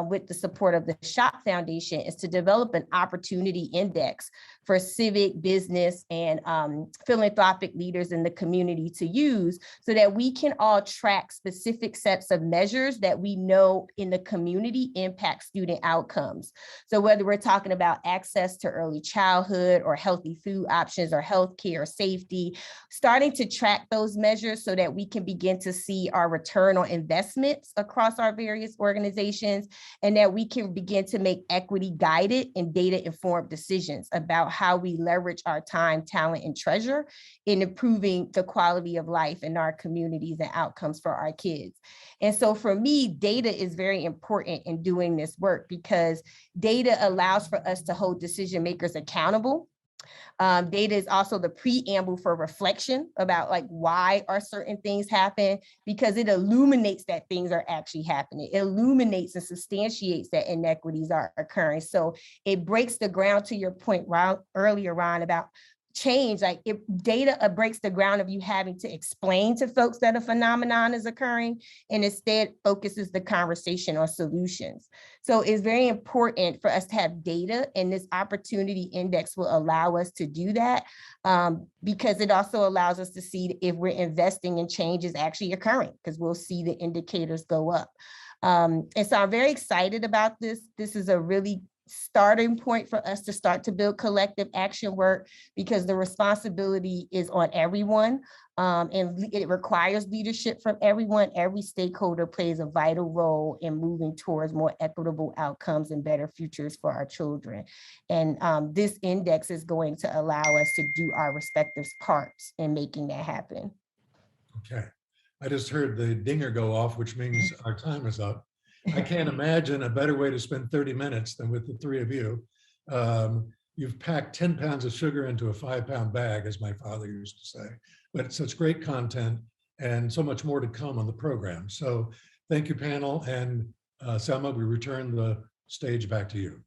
with the support of the SHOP Foundation, is to develop an opportunity index for civic, business, and philanthropic leaders in the community to use so that we can all track specific sets of measures that we know in the community impact student outcomes. So whether we're talking about access to early childhood or healthy food options or healthcare or safety, starting to track those measures so that we can begin to see our return on investments across our various organizations, and that we can begin to make equity guided and data informed decisions about how we leverage our time, talent, and treasure in improving the quality of life in our communities and outcomes for our kids. And so for me, data is very important in doing this work because data allows for us to hold decision makers accountable. Data is also the preamble for reflection about like why are certain things happen, because it illuminates that things are actually happening. It illuminates and substantiates that inequities are occurring. So it breaks the ground, to your point earlier, Ron, about change. Like if data breaks the ground of you having to explain to folks that a phenomenon is occurring, and instead focuses the conversation on solutions. So it's very important for us to have data, and this opportunity index will allow us to do that, because it also allows us to see if we're investing in change is actually occurring, because we'll see the indicators go up. And so I'm very excited about this. This is a really starting point for us to start to build collective action work, because the responsibility is on everyone, and it requires leadership from everyone. Every stakeholder plays a vital role in moving towards more equitable outcomes and better futures for our children. And this index is going to allow us to do our respective parts in making that happen. Okay, I just heard the dinger go off, which means our time is up. I can't imagine a better way to spend 30 minutes than with the three of you. You've packed 10 pounds of sugar into a 5-pound bag, as my father used to say, but such great content and so much more to come on the program. So thank you, panel. And Selma, we return the stage back to you.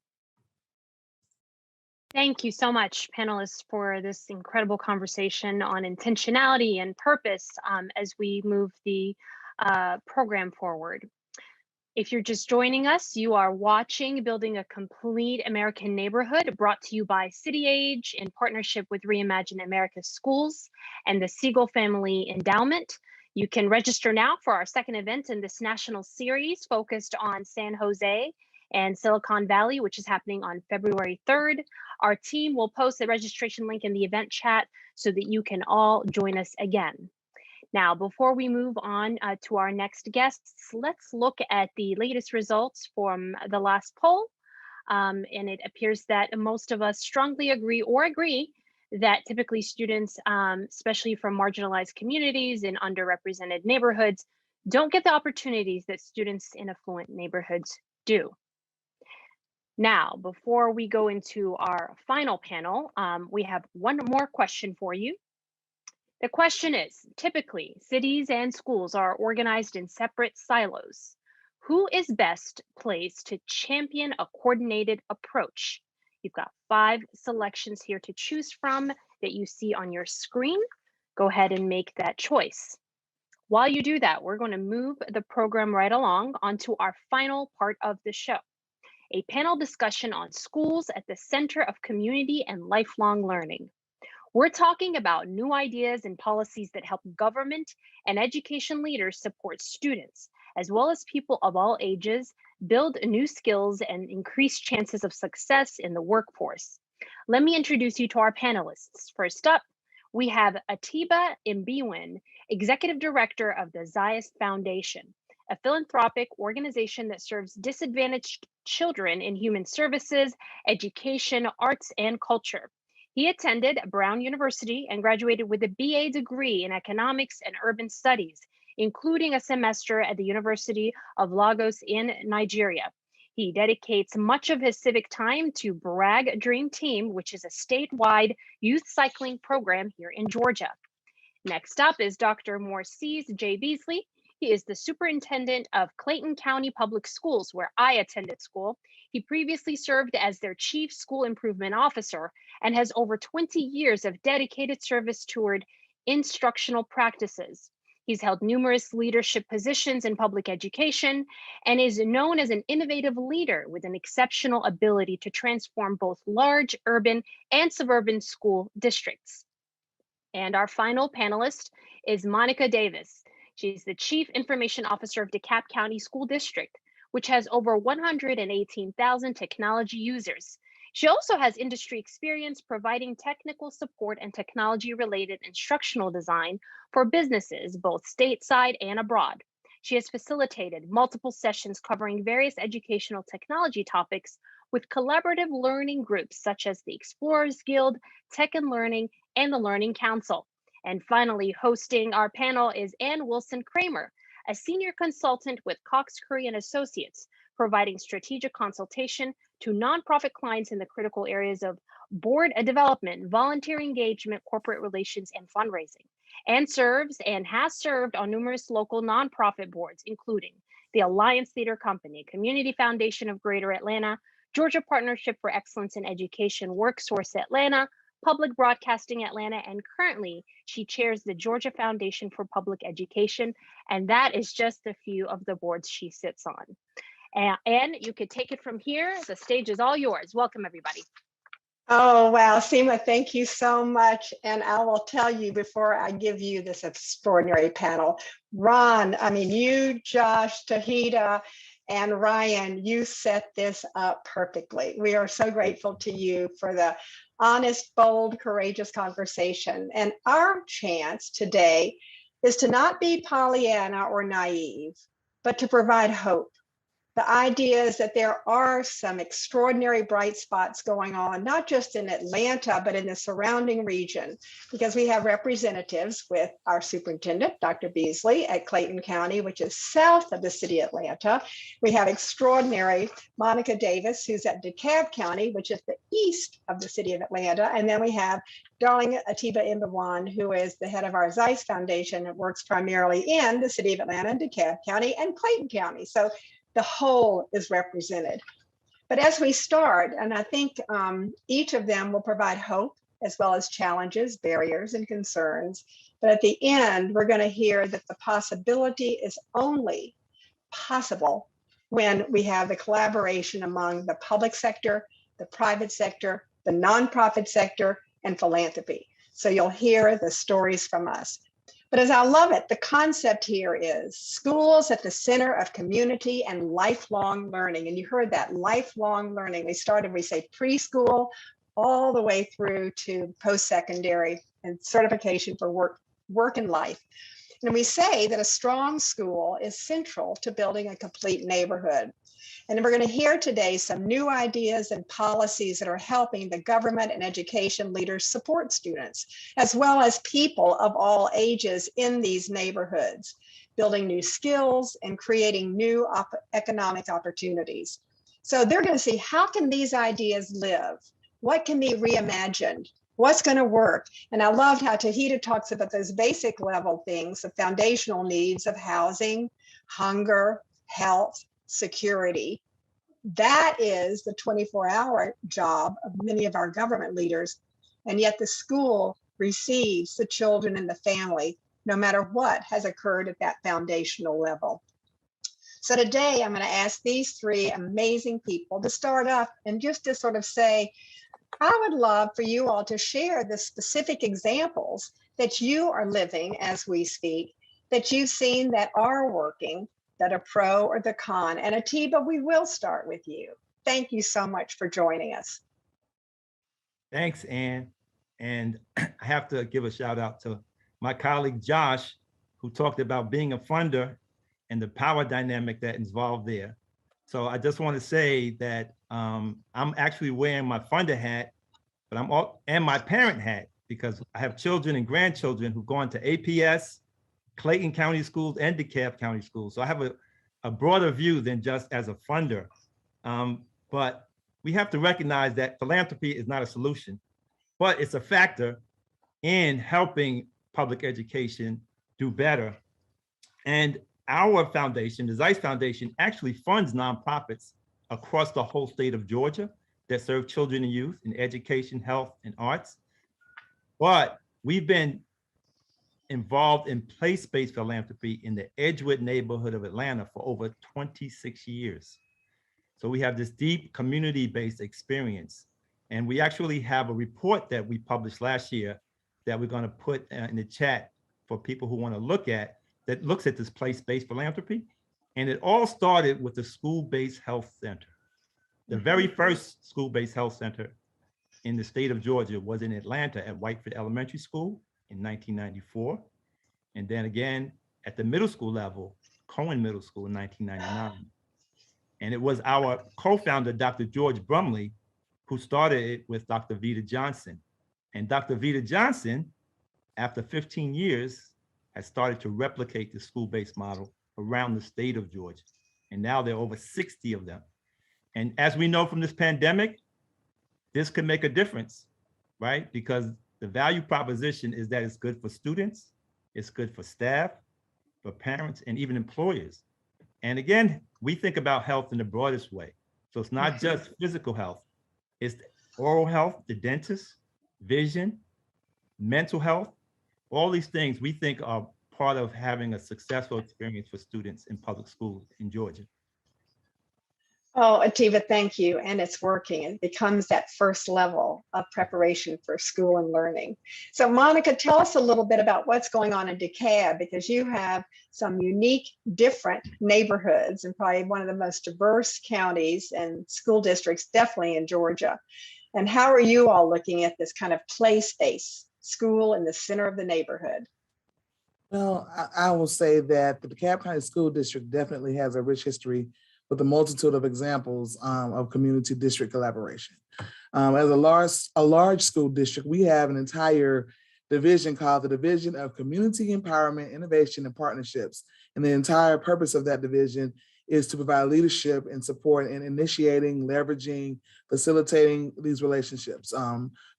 Thank you so much, panelists, for this incredible conversation on intentionality and purpose as we move the program forward. If you're just joining us, you are watching Building a Complete American Neighborhood, brought to you by CityAge in partnership with Reimagine America's Schools and the Siegel Family Endowment. You can register now for our second event in this national series focused on San Jose and Silicon Valley, which is happening on February 3rd. Our team will post the registration link in the event chat so that you can all join us again. Now, before we move on to our next guests, let's look at the latest results from the last poll. And it appears that most of us strongly agree that typically students, especially from marginalized communities in underrepresented neighborhoods, don't get the opportunities that students in affluent neighborhoods do. Now, before we go into our final panel, we have one more question for you. The question is, typically, cities and schools are organized in separate silos. Who is best placed to champion a coordinated approach? You've got 5 selections here to choose from that you see on your screen. Go ahead and make that choice. While you do that, we're going to move the program right along onto our final part of the show, a panel discussion on schools at the center of community and lifelong learning. We're talking about new ideas and policies that help government and education leaders support students, as well as people of all ages, build new skills and increase chances of success in the workforce. Let me introduce you to our panelists. First up, we have Atiba Imbiwin, Executive Director of the Zayas Foundation, a philanthropic organization that serves disadvantaged children in human services, education, arts, and culture. He attended Brown University and graduated with a BA degree in economics and urban studies, including a semester at the University of Lagos in Nigeria. He dedicates much of his civic time to Bragg Dream Team, which is a statewide youth cycling program here in Georgia. Next up is Dr. Morcees J. Beasley. He is the superintendent of Clayton County Public Schools, where I attended school. He previously served as their chief school improvement officer and has over 20 years of dedicated service toward instructional practices. He's held numerous leadership positions in public education and is known as an innovative leader with an exceptional ability to transform both large urban and suburban school districts. And our final panelist is Monica Davis. She's the Chief Information Officer of DeKalb County School District, which has over 118,000 technology users. She also has industry experience providing technical support and technology-related instructional design for businesses, both stateside and abroad. She has facilitated multiple sessions covering various educational technology topics with collaborative learning groups such as the Explorers Guild, Tech and Learning, and the Learning Council. And finally, hosting our panel is Ann Wilson Kramer, a senior consultant with Cox Curry and Associates, providing strategic consultation to nonprofit clients in the critical areas of board development, volunteer engagement, corporate relations, and fundraising. Ann serves and has served on numerous local nonprofit boards, including the Alliance Theater Company, Community Foundation of Greater Atlanta, Georgia Partnership for Excellence in Education, WorkSource Atlanta, Public Broadcasting Atlanta, and currently she chairs the Georgia Foundation for Public Education, and that is just a few of the boards she sits on. And you could take it from here. The stage is all yours. Welcome, everybody. Oh, wow, Seema, thank you so much. And I will tell you before I give you this extraordinary panel, Ron, I mean, you, Josh, Tahita, and Ryan, you set this up perfectly. We are so grateful to you for the honest, bold, courageous conversation. And our chance today is to not be Pollyanna or naive, but to provide hope. The idea is that there are some extraordinary bright spots going on, not just in Atlanta, but in the surrounding region, because we have representatives with our superintendent, Dr. Beasley at Clayton County, which is south of the city of Atlanta. We have extraordinary Monica Davis, who's at DeKalb County, which is the east of the city of Atlanta. And then we have darling Atiba Imbawan, who is the head of our Zeiss Foundation that works primarily in the city of Atlanta and DeKalb County and Clayton County. So the whole is represented. But as we start, and I think each of them will provide hope as well as challenges, barriers, and concerns. But at the end, we're going to hear that the possibility is only possible when we have the collaboration among the public sector, the private sector, the nonprofit sector, and philanthropy. So you'll hear the stories from us. But as I love it, the concept here is schools at the center of community and lifelong learning. And you heard that, lifelong learning. We say preschool all the way through to post-secondary and certification for work and life. And we say that a strong school is central to building a complete neighborhood. And we're going to hear today some new ideas and policies that are helping the government and education leaders support students, as well as people of all ages in these neighborhoods, building new skills and creating new economic opportunities. So they're going to see, how can these ideas live? What can be reimagined? What's going to work? And I loved how Tahita talks about those basic level things, the foundational needs of housing, hunger, health, security. That is the 24-hour job of many of our government leaders. And yet the school receives the children and the family, no matter what has occurred at that foundational level. So today I'm going to ask these three amazing people to start up and just to sort of say, I would love for you all to share the specific examples that you are living as we speak, that you've seen that are working, that are pro or the con. And Atiba, we will start with you. Thank you so much for joining us. Thanks, Ann. And I have to give a shout out to my colleague, Josh, who talked about being a funder and the power dynamic that is involved there. So I just want to say that I'm actually wearing my funder hat, but and my parent hat, because I have children and grandchildren who've gone to APS, Clayton County Schools, and DeKalb County Schools. So I have a broader view than just as a funder. But we have to recognize that philanthropy is not a solution, but it's a factor in helping public education do better. And our foundation, the Zeiss Foundation, actually funds nonprofits across the whole state of Georgia that serve children and youth in education, health, and arts. But we've been involved in place-based philanthropy in the Edgewood neighborhood of Atlanta for over 26 years. So we have this deep community-based experience. And we actually have a report that we published last year that we're going to put in the chat for people who want to look at, that looks at this place-based philanthropy. And it all started with the school-based health center. The very first school-based health center in the state of Georgia was in Atlanta at Whiteford Elementary School in 1994. And then again, at the middle school level, Cohen Middle School in 1999. And it was our co-founder, Dr. George Brumley, who started it with Dr. Vita Johnson. And Dr. Vita Johnson, after 15 years, has started to replicate the school-based model around the state of Georgia. And now there are over 60 of them. And as we know from this pandemic, this could make a difference, right? Because the value proposition is that it's good for students, it's good for staff, for parents, and even employers. And again, we think about health in the broadest way. So it's not just physical health, it's oral health, the dentist, vision, mental health, all these things we think are part of having a successful experience for students in public schools in Georgia. Oh, Ativa, thank you. And it's working. It becomes that first level of preparation for school and learning. So Monica, tell us a little bit about what's going on in DeKalb, because you have some unique, different neighborhoods and probably one of the most diverse counties and school districts, definitely in Georgia. And how are you all looking at this kind of place-based school in the center of the neighborhood? Well, I will say that the DeKalb County School District definitely has a rich history with a multitude of examples of community district collaboration. As a large school district, we have an entire division called the Division of Community Empowerment, Innovation, and Partnerships. And the entire purpose of that division is to provide leadership and support in initiating, leveraging, facilitating these relationships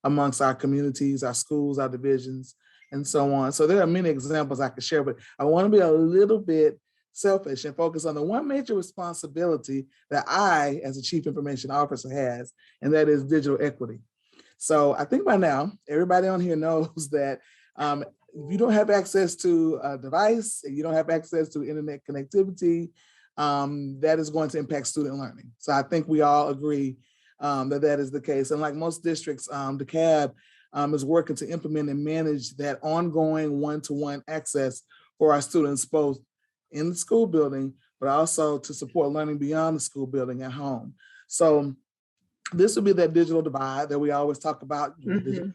amongst our communities, our schools, our divisions, and so on. So there are many examples I could share, but I want to be a little bit selfish and focus on the one major responsibility that I, as a Chief Information Officer, has, and that is digital equity. So I think by now, everybody on here knows that if you don't have access to a device, and you don't have access to internet connectivity, that is going to impact student learning. So I think we all agree that that is the case. And like most districts, DeKalb is working to implement and manage that ongoing one-to-one access for our students, both in the school building, but also to support learning beyond the school building at home. So this would be that digital divide that we always talk about, digital divide.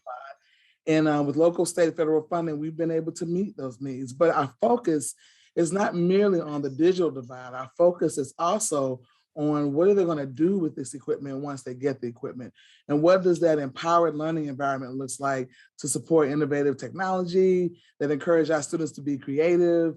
And with local, state, federal funding, we've been able to meet those needs. But our focus is not merely on the digital divide. Our focus is also on what are they going to do with this equipment once they get the equipment, and what does that empowered learning environment looks like to support innovative technology that encourage our students to be creative,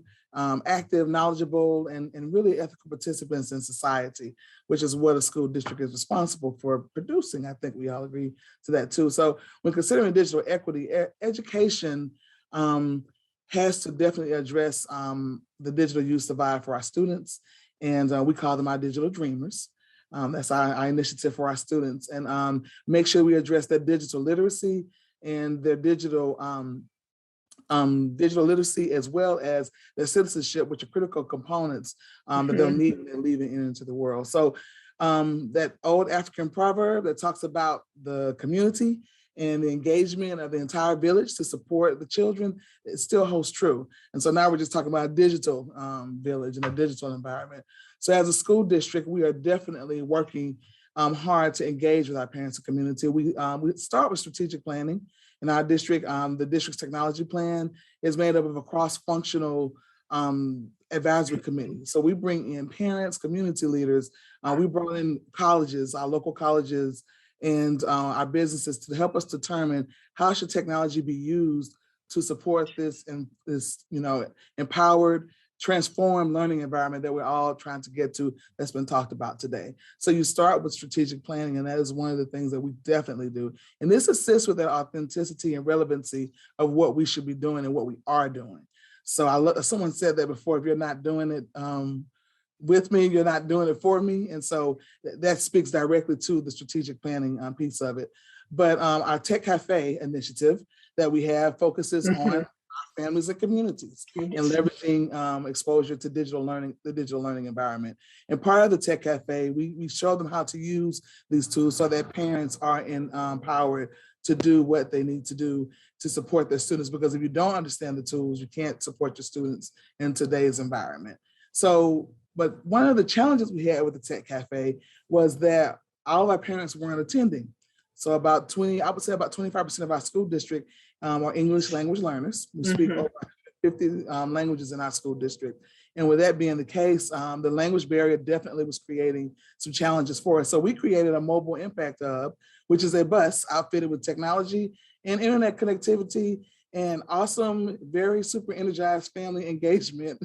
active, knowledgeable, and really ethical participants in society, which is what a school district is responsible for producing. I think we all agree to that too. So when considering digital equity, education has to definitely address the digital use divide for our students. And we call them our digital dreamers. That's our initiative for our students, and make sure we address their digital literacy and their digital literacy, as well as their citizenship, which are critical components that they'll need when they're leaving into the world. So that old African proverb that talks about the community and the engagement of the entire village to support the children, it still holds true. And so now we're just talking about a digital village and a digital environment. So as a school district, we are definitely working hard to engage with our parents and community. We start with strategic planning. In our district, the district's technology plan is made up of a cross-functional advisory committee. So we bring in parents, community leaders. We brought in colleges, our local colleges, and our businesses to help us determine how should technology be used to support this and this, empowered, transformed learning environment that we're all trying to get to that's been talked about today. So you start with strategic planning, and that is one of the things that we definitely do. And this assists with that authenticity and relevancy of what we should be doing and what we are doing. So someone said that before, if you're not doing it with me, you're not doing it for me. And so that speaks directly to the strategic planning piece of it. But our Tech Cafe initiative that we have focuses on families and communities and leveraging exposure to digital learning, the digital learning environment. And part of the Tech Cafe, we show them how to use these tools so that parents are empowered to do what they need to do to support their students. Because if you don't understand the tools, you can't support your students in today's environment. So, but one of the challenges we had with the Tech Cafe was that all of our parents weren't attending. So I would say about 25% of our school district are English language learners. We speak over 50 languages in our school district. And with that being the case, the language barrier definitely was creating some challenges for us. So we created a mobile impact hub, which is a bus outfitted with technology and internet connectivity and awesome, very super energized family engagement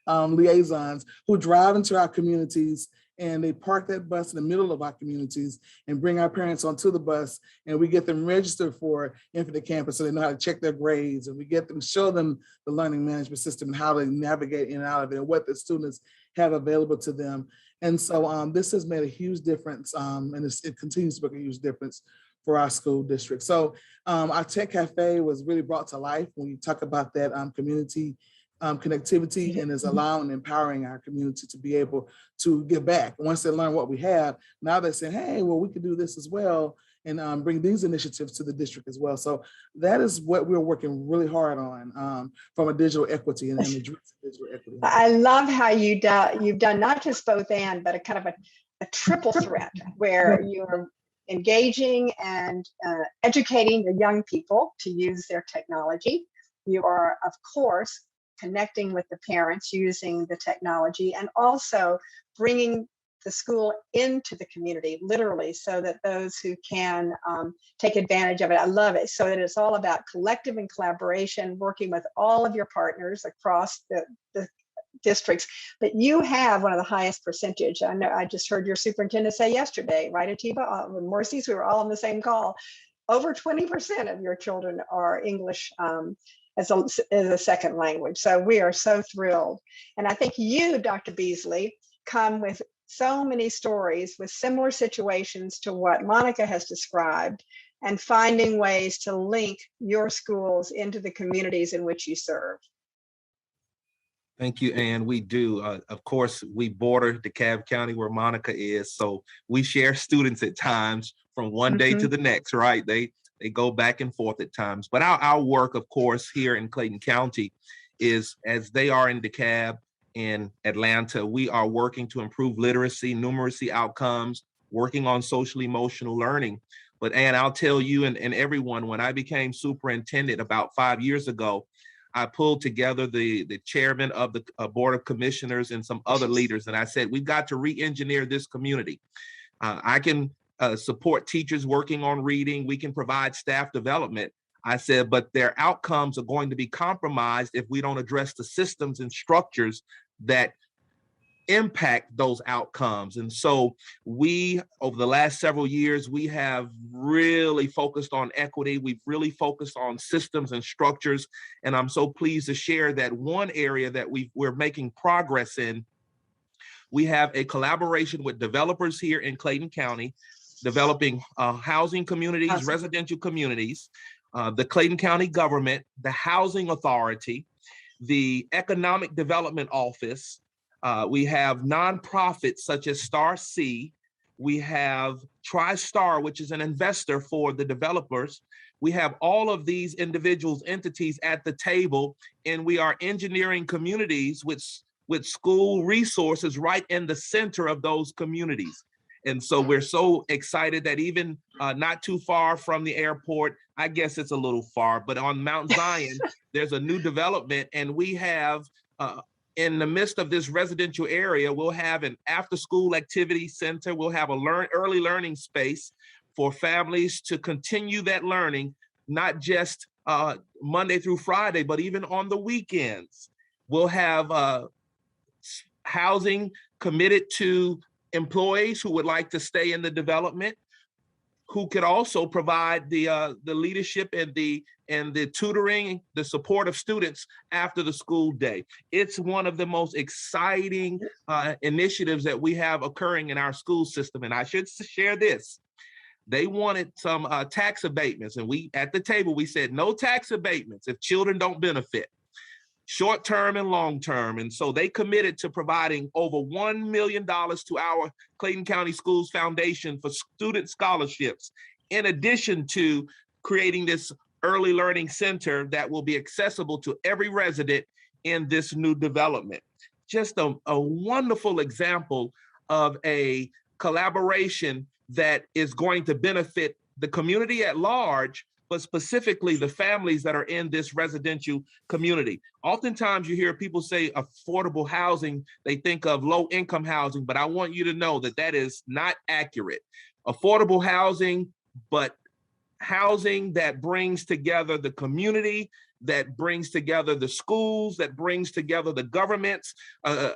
liaisons who drive into our communities, and they park that bus in the middle of our communities and bring our parents onto the bus, and we get them registered for Infinite Campus so they know how to check their grades, and we show them the learning management system and how to navigate in and out of it and what the students have available to them. And so this has made a huge difference, and it continues to make a huge difference for our school district. So our Tech Cafe was really brought to life when you talk about that community connectivity, and is allowing and empowering our community to be able to give back. Once they learn what we have, now they're saying, hey, well, we can do this as well, and bring these initiatives to the district as well. So that is what we're working really hard on from a digital equity and digital equity. I love how you've done not just both and, but a kind of a triple threat where you're engaging and educating the young people to use their technology. You are, of course, connecting with the parents using the technology, and also bringing the school into the community, literally, so that those who can take advantage of it. I love it. So that it's all about collective and collaboration, working with all of your partners across the districts. But you have one of the highest percentage. I know I just heard your superintendent say yesterday, right, Atiba? With Mercy's, we were all on the same call. Over 20% of your children are English as a second language. So we are so thrilled. And I think you, Dr. Beasley, come with so many stories with similar situations to what Monica has described, and finding ways to link your schools into the communities in which you serve. Thank you, Ann. We do. Of course, we border DeKalb County where Monica is, so we share students at times from one day to the next, right? They go back and forth at times. But our work, of course, here in Clayton County is, as they are in DeKalb and Atlanta, we are working to improve literacy, numeracy outcomes, working on social emotional learning. But Ann, I'll tell you and everyone, when I became superintendent about 5 years ago, I pulled together the chairman of the Board of Commissioners and some other leaders, and I said, we've got to re-engineer this community. I can support teachers working on reading. We can provide staff development. I said, but their outcomes are going to be compromised if we don't address the systems and structures that impact those outcomes. And so we, over the last several years, we have really focused on equity. We've really focused on systems and structures. And I'm so pleased to share that one area that we're making progress in, we have a collaboration with developers here in Clayton County, developing housing communities, residential communities, the Clayton County government, the Housing Authority, the Economic Development Office. We have nonprofits such as Star C. We have TriStar, which is an investor for the developers. We have all of these individuals, entities at the table, and we are engineering communities with school resources right in the center of those communities. And so we're so excited that even not too far from the airport, I guess it's a little far, but on Mount Zion, there's a new development, and we have, in the midst of this residential area, we'll have an after-school activity center. We'll have a early learning space for families to continue that learning, not just Monday through Friday, but even on the weekends. We'll have housing committed to employees who would like to stay in the development, who could also provide the leadership and the tutoring, the support of students after the school day. It's one of the most exciting initiatives that we have occurring in our school system. And I should share this. They wanted some tax abatements, and we at the table, we said no tax abatements if children don't benefit, short-term and long-term. And so they committed to providing over $1 million to our Clayton County Schools Foundation for student scholarships, in addition to creating this early learning center that will be accessible to every resident in this new development. Just a wonderful example of a collaboration that is going to benefit the community at large, but specifically the families that are in this residential community. Oftentimes you hear people say affordable housing, they think of low income housing, but I want you to know that that is not accurate. Affordable housing, but housing that brings together the community, that brings together the schools, that brings together the governments, an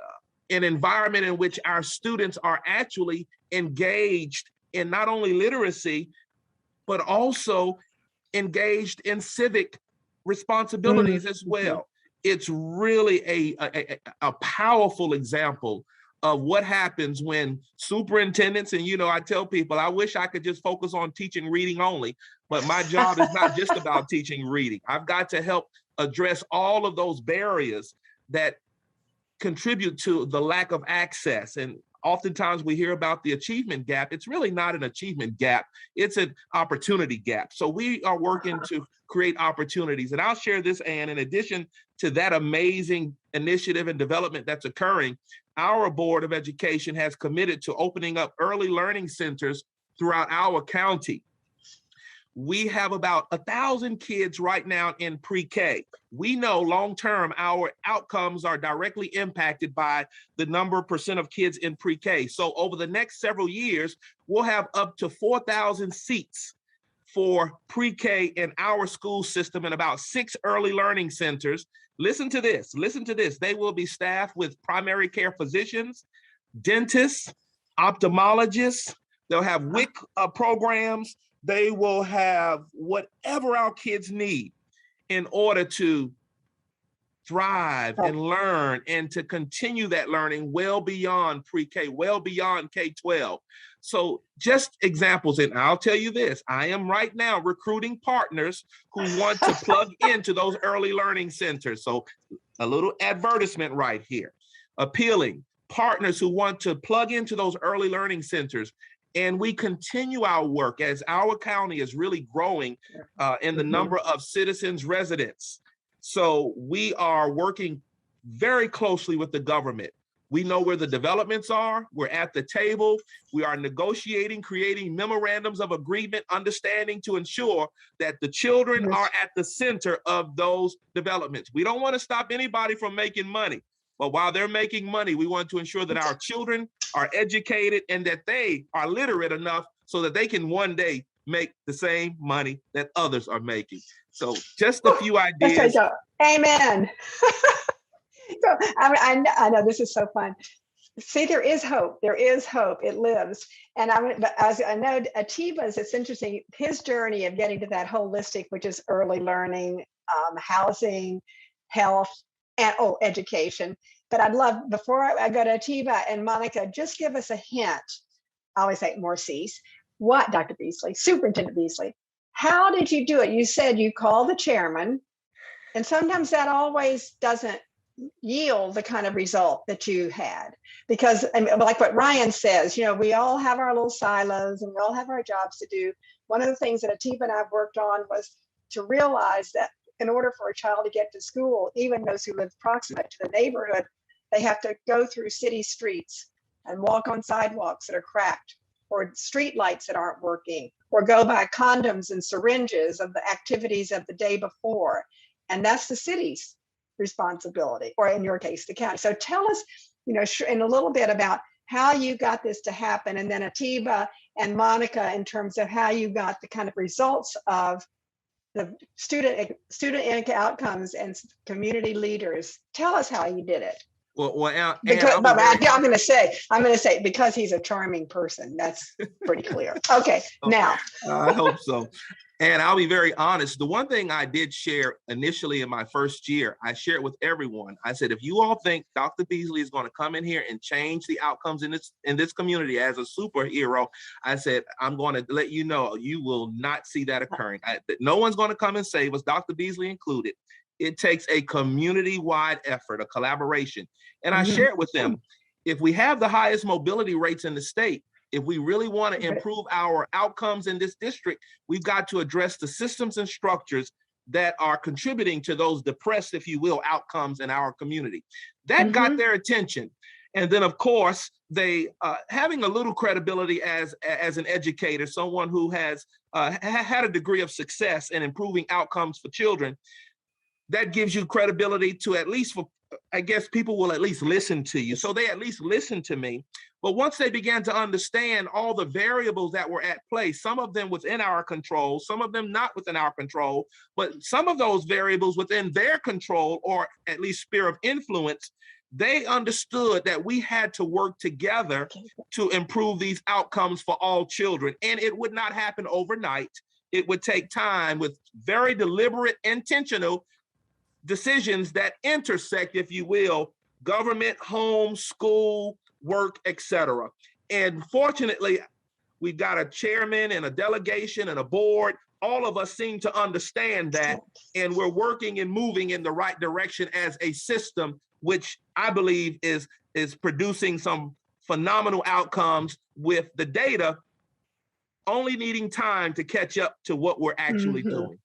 environment in which our students are actually engaged in not only literacy, but also engaged in civic responsibilities as well. It's really a powerful example of what happens when superintendents, and I tell people, I wish I could just focus on teaching reading only, but my job is not just about teaching reading. I've got to help address all of those barriers that contribute to the lack of access. And oftentimes we hear about the achievement gap. It's really not an achievement gap. It's an opportunity gap. So we are working to create opportunities. And I'll share this, Ann, in addition to that amazing initiative and development that's occurring, our Board of Education has committed to opening up early learning centers throughout our county. We have about 1,000 kids right now in pre-K. We know long-term our outcomes are directly impacted by the number % of kids in pre-K. So over the next several years, we'll have up to 4,000 seats for pre-K in our school system and about 6 early learning centers. Listen to this, listen to this. They will be staffed with primary care physicians, dentists, ophthalmologists. They'll have WIC programs. They will have whatever our kids need in order to thrive and learn and to continue that learning well beyond pre-K, well beyond K-12. So just examples, and I'll tell you this, I am right now recruiting partners who want to plug into those early learning centers. So a little advertisement right here, appealing partners who want to plug into those early learning centers. And we continue our work as our county is really growing in the number of citizens, residents. So we are working very closely with the government. We know where the developments are. We're at the table. We are negotiating, creating memorandums of agreement, understanding to ensure that the children are at the center of those developments. We don't want to stop anybody from making money. But while they're making money, we want to ensure that our children are educated and that they are literate enough so that they can one day make the same money that others are making. So just a few ideas. Amen. So, I know this is so fun. See, there is hope. There is hope. It lives. And as I know Atiba's, it's interesting, his journey of getting to that holistic, which is early learning, housing, health, and education. But I'd love, before I go to Atiba and Monica, just give us a hint. I always say more C's. What, Dr. Beasley, Superintendent Beasley, how did you do it? You said you called the chairman, and sometimes that always doesn't yield the kind of result that you had. Because like what Ryan says, we all have our little silos and we all have our jobs to do. One of the things that Atiba and I worked on was to realize that in order for a child to get to school, even those who live proximate to the neighborhood, they have to go through city streets and walk on sidewalks that are cracked, or street lights that aren't working, or go buy condoms and syringes of the activities of the day before. And that's the city's responsibility, or in your case, the county. So tell us, in a little bit about how you got this to happen, and then Atiba and Monica in terms of how you got the kind of results of the student outcomes and community leaders. Tell us how you did it. Well, because I'm going to say because he's a charming person. That's pretty clear. Okay, now. I hope so. And I'll be very honest. The one thing I did share initially in my first year, I shared with everyone. I said, if you all think Dr. Beasley is going to come in here and change the outcomes in this community as a superhero, I said, I'm going to let you know, you will not see that occurring. No one's going to come and save us, Dr. Beasley included. It takes a community-wide effort, a collaboration. And I shared with them, if we have the highest mobility rates in the state, if we really want to improve our outcomes in this district, we've got to address the systems and structures that are contributing to those depressed, if you will, outcomes in our community. That got their attention. And then, of course, they having a little credibility as an educator, someone who has had a degree of success in improving outcomes for children, that gives you credibility to at least, I guess people will at least listen to you. So they at least listened to me. But once they began to understand all the variables that were at play, some of them within our control, some of them not within our control, but some of those variables within their control, or at least sphere of influence, they understood that we had to work together to improve these outcomes for all children. And it would not happen overnight. It would take time with very deliberate, intentional decisions that intersect, if you will, government, home, school, work, etc. And fortunately, we've got a chairman and a delegation and a board. All of us seem to understand that, and we're working and moving in the right direction as a system, which I believe is producing some phenomenal outcomes, with the data only needing time to catch up to what we're actually doing.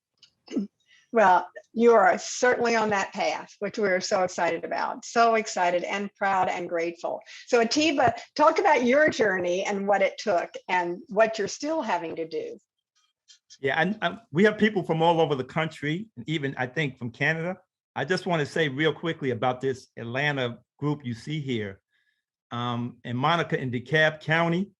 Well, you are certainly on that path, which we're so excited about. So excited and proud and grateful. So Atiba, talk about your journey and what it took and what you're still having to do. Yeah, we have people from all over the country, even I think from Canada. I just want to say real quickly about this Atlanta group you see here. And Monica in DeKalb County.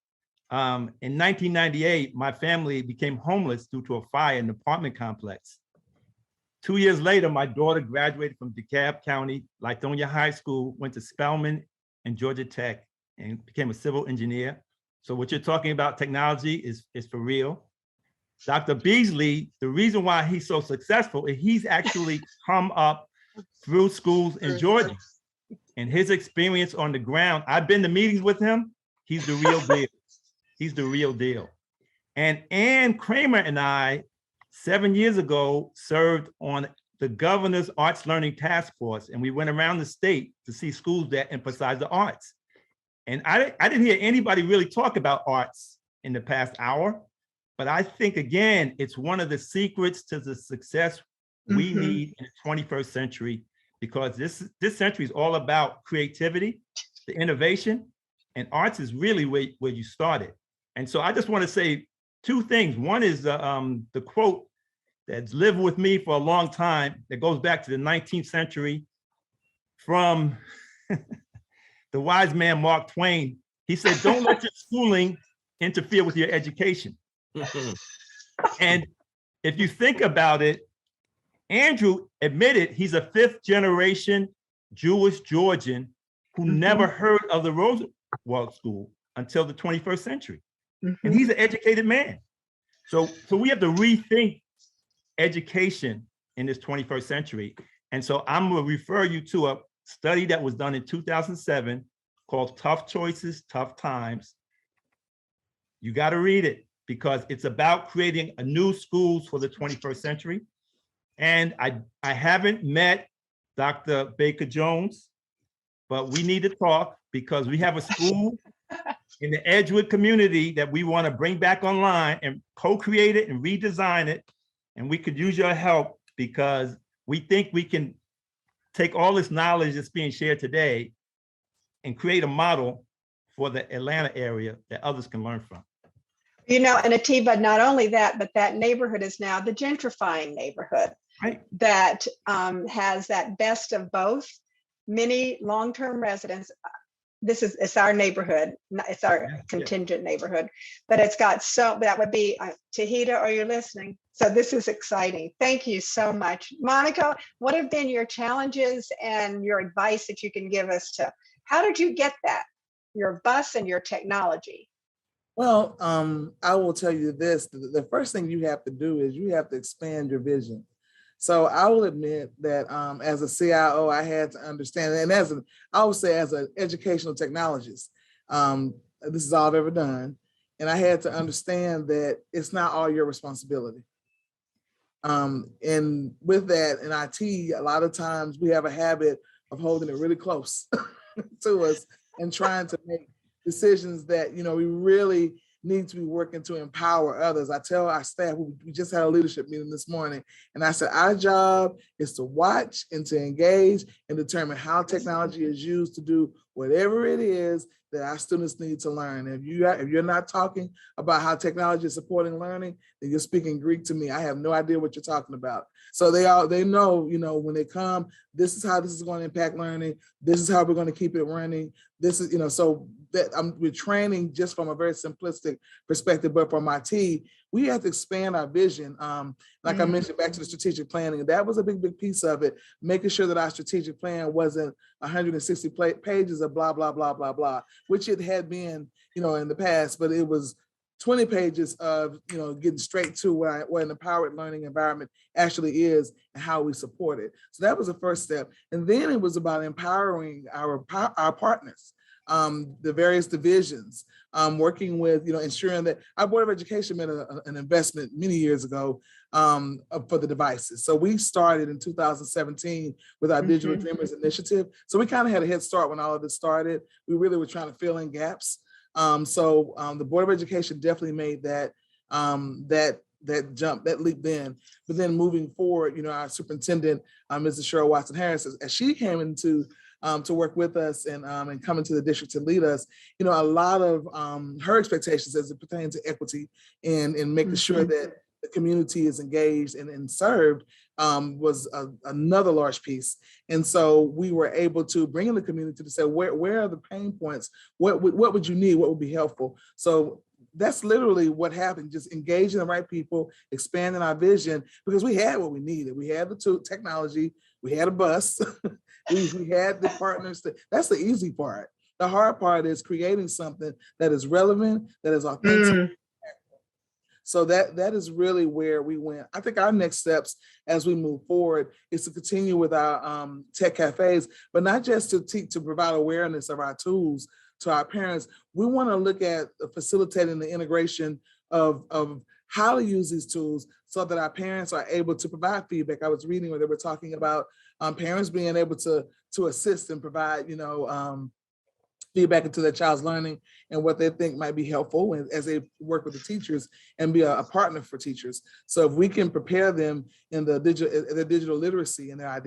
In 1998, my family became homeless due to a fire in an apartment complex. 2 years later, my daughter graduated from DeKalb County, Lithonia High School, went to Spelman and Georgia Tech, and became a civil engineer. So what you're talking about, technology, is for real. Dr. Beasley, the reason why he's so successful is he's actually come up through schools in Georgia. And his experience on the ground, I've been to meetings with him, he's the real deal. He's the real deal. And Ann Kramer and I, 7 years ago, served on the governor's Arts Learning Task Force, and we went around the state to see schools that emphasize the arts. And I didn't hear anybody really talk about arts in the past hour, but I think, again, it's one of the secrets to the success we need in the 21st century, because this century is all about creativity, the innovation, and arts is really where you started. And so I just want to say two things. One is the quote that's lived with me for a long time that goes back to the 19th century from the wise man Mark Twain. He said, "Don't let your schooling interfere with your education." And if you think about it, Andrew admitted he's a fifth generation Jewish Georgian who never heard of the Roosevelt School until the 21st century. And he's an educated man. So we have to rethink education in this 21st century. And so I'm going to refer you to a study that was done in 2007 called Tough Choices, Tough Times. You got to read it because it's about creating a new schools for the 21st century. And I haven't met Dr. Baker-Jones, but we need to talk because we have a school in the Edgewood community that we want to bring back online and co-create it and redesign it. And we could use your help because we think we can take all this knowledge that's being shared today and create a model for the Atlanta area that others can learn from. You know, and Atiba, not only that, but that neighborhood is now the gentrifying neighborhood, right? That has that best of both. Many long-term residents it's our neighborhood, it's our contingent neighborhood, but it's got that would be Tahita, are you listening? So this is exciting. Thank you so much. Monica, what have been your challenges and your advice that you can give us to, how did you get that? Your bus and your technology. Well, I will tell you this, the first thing you have to do is you have to expand your vision. So I will admit that as a CIO, I had to understand, and I would say as an educational technologist, this is all I've ever done. And I had to understand that it's not all your responsibility. And with that in IT, a lot of times we have a habit of holding it really close to us and trying to make decisions that, we really need to be working to empower others. I tell our staff, we just had a leadership meeting this morning, and I said, our job is to watch and to engage and determine how technology is used to do whatever it is that our students need to learn. If you're not talking about how technology is supporting learning, then you're speaking Greek to me. I have no idea what you're talking about. So they know, when they come, this is how this is going to impact learning. This is how we're going to keep it running. This is, so that we're training just from a very simplistic perspective, but from IT, we have to expand our vision. Like I mentioned, back to the strategic planning, that was a big piece of it, making sure that our strategic plan wasn't 160 pages of blah, blah, blah, blah, blah, which it had been, in the past, but it was 20 pages of, getting straight to what an empowered learning environment actually is and how we support it. So that was the first step. And then it was about empowering our partners, the various divisions, working with, ensuring that our Board of Education made an investment many years ago for the devices. So we started in 2017 with our Digital Dreamers initiative. So we kind of had a head start when all of this started. We really were trying to fill in gaps. So the Board of Education definitely made that jump, that leap then. But then moving forward, our superintendent, Mrs. Cheryl Watson Harris, as she came into to work with us and come into the district to lead us, a lot of her expectations as it pertains to equity and making sure that the community is engaged and served was another large piece. And so we were able to bring in the community to say, where are the pain points? What would you need? What would be helpful? So that's literally what happened, just engaging the right people, expanding our vision, because we had what we needed. We had the technology, we had a bus, we had the partners. That's the easy part. The hard part is creating something that is relevant, that is authentic. So that is really where we went. I think our next steps as we move forward is to continue with our tech cafes, but not just to provide awareness of our tools to our parents. We want to look at facilitating the integration of how to use these tools so that our parents are able to provide feedback. I was reading where they were talking about parents being able to assist and provide, feedback into their child's learning and what they think might be helpful as they work with the teachers and be a partner for teachers. So if we can prepare them in their digital literacy and their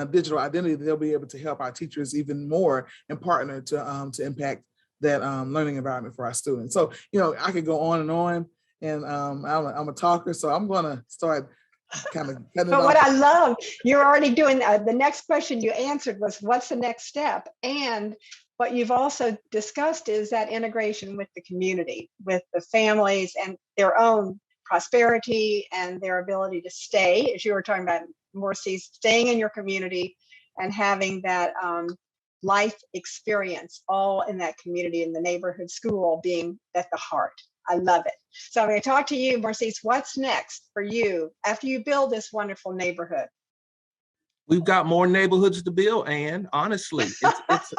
digital identity, they'll be able to help our teachers even more and partner to impact that learning environment for our students. So, I could go on, and I'm a talker, so I'm gonna start kind of cutting it off. What I love, you're already doing, the next question you answered was, what's the next step? And what you've also discussed is that integration with the community, with the families and their own prosperity and their ability to stay, as you were talking about, Morsi, staying in your community and having that life experience all in that community, in the neighborhood school being at the heart. I love it. So I'm going to talk to you, Mercedes. What's next for you after you build this wonderful neighborhood? We've got more neighborhoods to build, and honestly,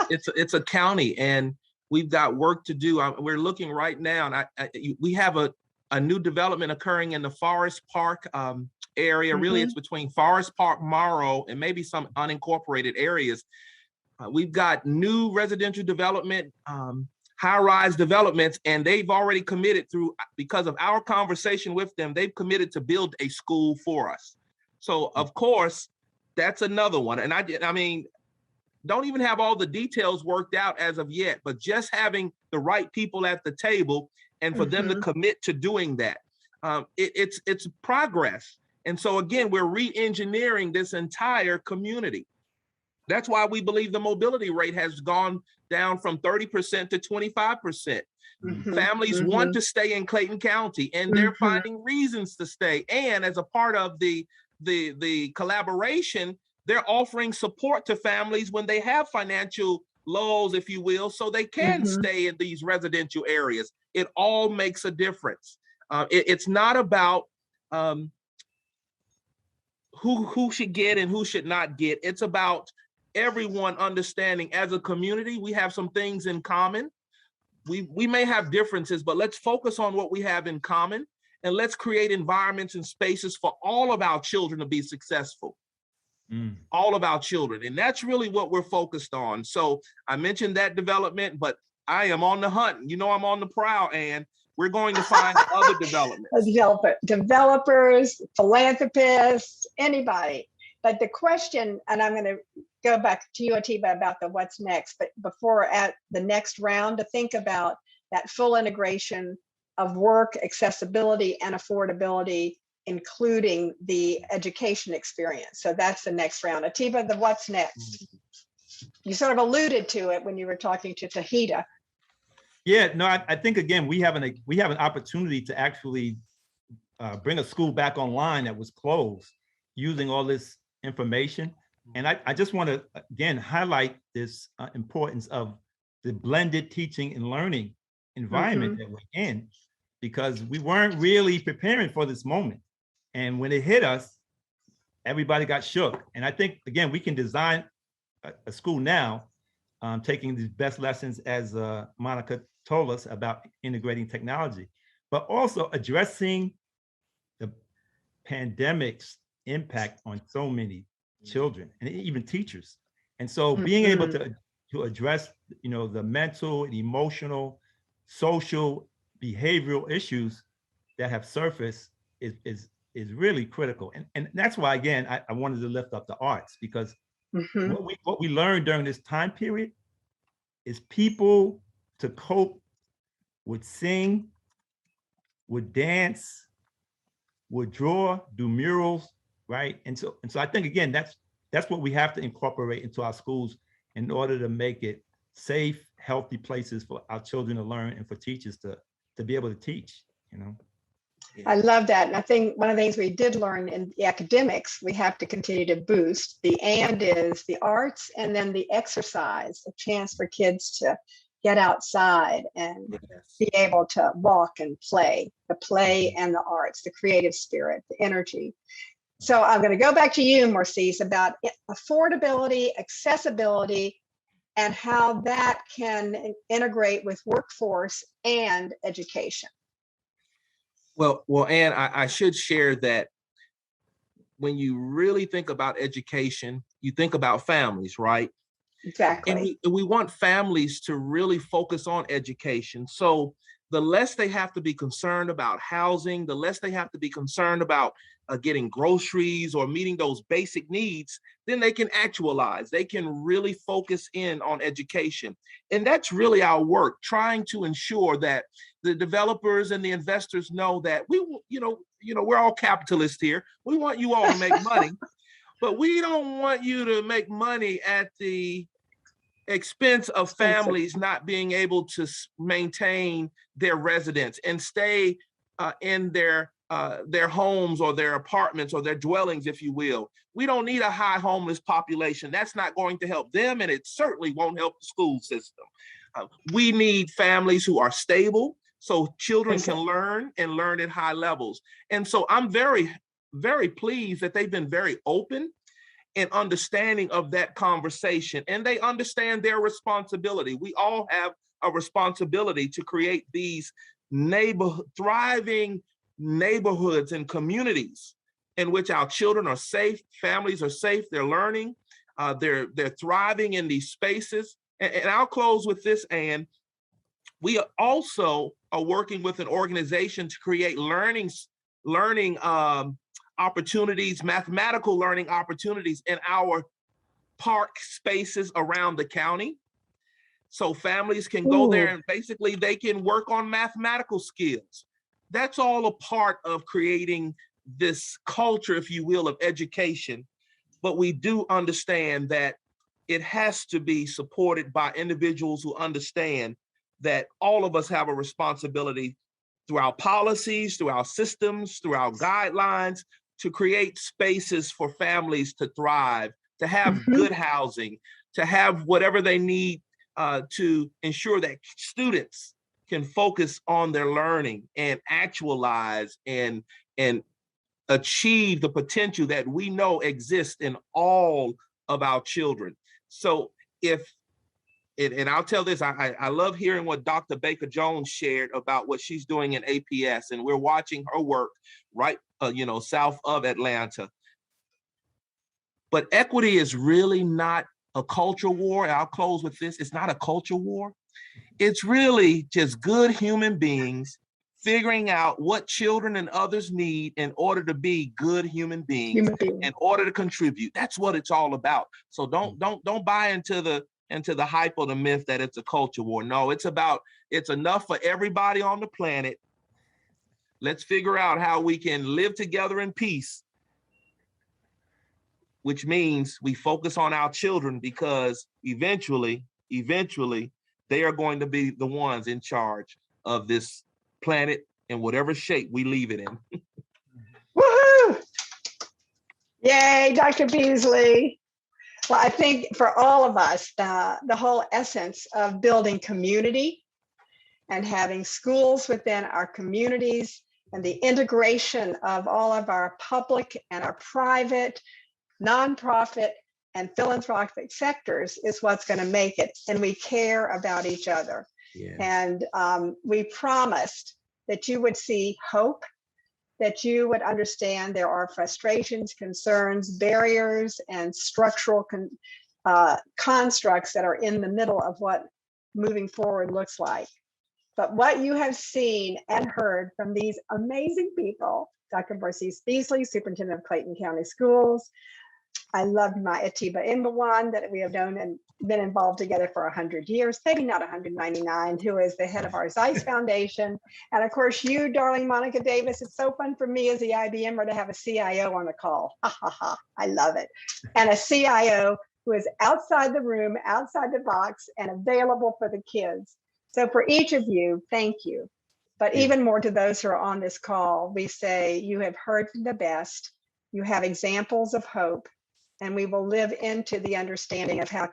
it's a county, and we've got work to do. We're looking right now, and we have a new development occurring in the Forest Park area. Really, it's between Forest Park, Morrow, and maybe some unincorporated areas. We've got new residential development, high-rise developments, and they've already committed because of our conversation with them, they've committed to build a school for us. So of course, that's another one. And I mean, don't even have all the details worked out as of yet, but just having the right people at the table and for them to commit to doing that, it's progress. And so again, we're re-engineering this entire community. That's why we believe the mobility rate has gone down from 30% to 25%. Families want to stay in Clayton County, and they're finding reasons to stay. And as a part of the collaboration, they're offering support to families when they have financial lulls, if you will, so they can stay in these residential areas. It all makes a difference. It's not about who should get and who should not get. It's about everyone understanding, as a community, we have some things in common. We may have differences, but let's focus on what we have in common, and let's create environments and spaces for all of our children to be successful. All of our children. And that's really what we're focused on. So I mentioned that development, but I am on the hunt. You know, I'm on the prowl, and we're going to find other developments. Developers, philanthropists, anybody. But the question, and I'm going to go back to you, Atiba, about the what's next, but before at the next round, to think about that full integration of work, accessibility, and affordability, including the education experience. So that's the next round. Atiba, the what's next? You sort of alluded to it when you were talking to Tahita. Yeah, no, I think again, we have an opportunity to actually bring a school back online that was closed using all this information. And I just want to, again, highlight this importance of the blended teaching and learning environment that we're in, because we weren't really preparing for this moment. And when it hit us, everybody got shook. And I think, again, we can design a school now, taking these best lessons, as Monica told us, about integrating technology, but also addressing the pandemic's impact on so many children and even teachers. And so being able to address, you know, the mental and emotional, social, behavioral issues that have surfaced is really critical. And that's why, again, I wanted to lift up the arts, because what we learned during this time period is people to cope would sing, would dance, would draw, do murals, right? And so I think, again, that's what we have to incorporate into our schools in order to make it safe, healthy places for our children to learn and for teachers to be able to teach, you know? I love that. And I think one of the things we did learn in the academics, we have to continue to boost. The and is the arts, and then the exercise, a chance for kids to get outside and be able to walk and play, the play and the arts, the creative spirit, the energy. So I'm going to go back to you, Morcis, about affordability, accessibility, and how that can integrate with workforce and education. Well, Anne, I should share that when you really think about education, you think about families, right? Exactly. And we want families to really focus on education. So the less they have to be concerned about housing, the less they have to be concerned about getting groceries or meeting those basic needs, then they can actualize. They can really focus in on education. And that's really our work, trying to ensure that the developers and the investors know that we're all capitalists here. We want you all to make money, but we don't want you to make money at the expense of families not being able to maintain their residence and stay in their homes or their apartments or their dwellings, if you will. We don't need a high homeless population. That's not going to help them, and it certainly won't help the school system. We need families who are stable so children can learn and learn at high levels. And so I'm very, very pleased that they've been very open and understanding of that conversation, and they understand their responsibility. We all have a responsibility to create these thriving neighborhoods and communities in which our children are safe, families are safe, they're learning, they're thriving in these spaces. And I'll close with this, Anne. We also are working with an organization to create learning opportunities, mathematical learning opportunities in our park spaces around the county. So families can go there and basically they can work on mathematical skills. That's all a part of creating this culture, if you will, of education. But we do understand that it has to be supported by individuals who understand that all of us have a responsibility through our policies, through our systems, through our guidelines, to create spaces for families to thrive, to have good housing, to have whatever they need to ensure that students can focus on their learning and actualize and achieve the potential that we know exists in all of our children. So and I'll tell this, I love hearing what Dr. Baker Jones shared about what she's doing in APS, and we're watching her work right, south of Atlanta. But equity is really not a culture war. I'll close with this. It's not a culture war. It's really just good human beings figuring out what children and others need in order to be good human beings, in order to contribute. That's what it's all about. So don't buy into the hype or the myth that it's a culture war. No, it's enough for everybody on the planet. Let's figure out how we can live together in peace, which means we focus on our children, because eventually, they are going to be the ones in charge of this planet in whatever shape we leave it in. Woohoo! Yay, Dr. Beasley. Well, I think for all of us, the whole essence of building community and having schools within our communities and the integration of all of our public and our private, nonprofit, and philanthropic sectors is what's going to make it. And we care about each other. Yeah. And we promised that you would see hope, that you would understand there are frustrations, concerns, barriers, and structural constructs that are in the middle of what moving forward looks like. But what you have seen and heard from these amazing people, Dr. Barcis Beasley, Superintendent of Clayton County Schools, I loved my Atiba Imbawan that we have known and been involved together for 100 years, maybe not 199, who is the head of our Zeiss Foundation. And of course, you, darling Monica Davis, it's so fun for me as the IBMer to have a CIO on the call. Ha ha ha, I love it. And a CIO who is outside the room, outside the box, and available for the kids. So for each of you, thank you. But even more to those who are on this call, we say you have heard from the best, you have examples of hope, and we will live into the understanding of how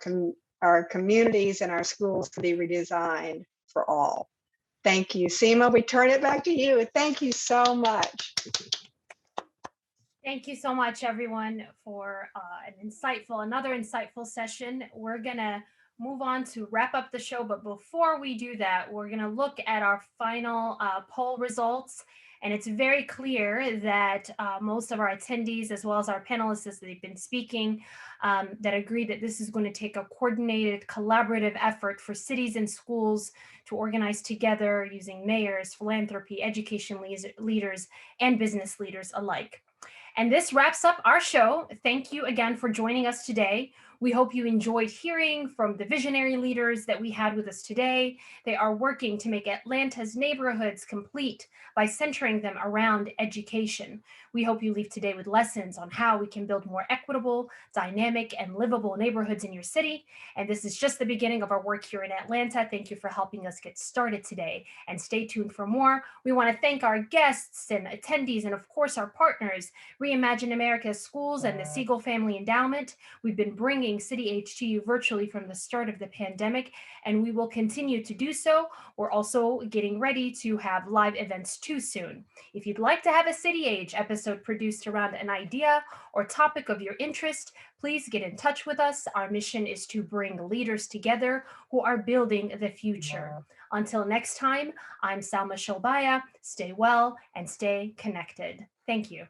our communities and our schools can be redesigned for all. Thank you. Seema, we turn it back to you. Thank you so much. Thank you so much, everyone, for another insightful session. We're gonna move on to wrap up the show, but before we do that, we're gonna look at our final poll results. And it's very clear that most of our attendees, as well as our panelists as they've been speaking, that agree that this is going to take a coordinated, collaborative effort for cities and schools to organize together using mayors, philanthropy, education leaders, and business leaders alike. And this wraps up our show. Thank you again for joining us today. We hope you enjoyed hearing from the visionary leaders that we had with us today. They are working to make Atlanta's neighborhoods complete by centering them around education. We hope you leave today with lessons on how we can build more equitable, dynamic, and livable neighborhoods in your city. And this is just the beginning of our work here in Atlanta. Thank you for helping us get started today. And stay tuned for more. We want to thank our guests and attendees, and of course our partners, Reimagine America's Schools and the Siegel Family Endowment. We've been bringing City Age to you virtually from the start of the pandemic, and we will continue to do so. We're also getting ready to have live events too soon. If you'd like to have a City Age episode produced around an idea or topic of your interest, please get in touch with us. Our mission is to bring leaders together who are building the future. Until next time, I'm Salma Shobaya. Stay well and stay connected. Thank you.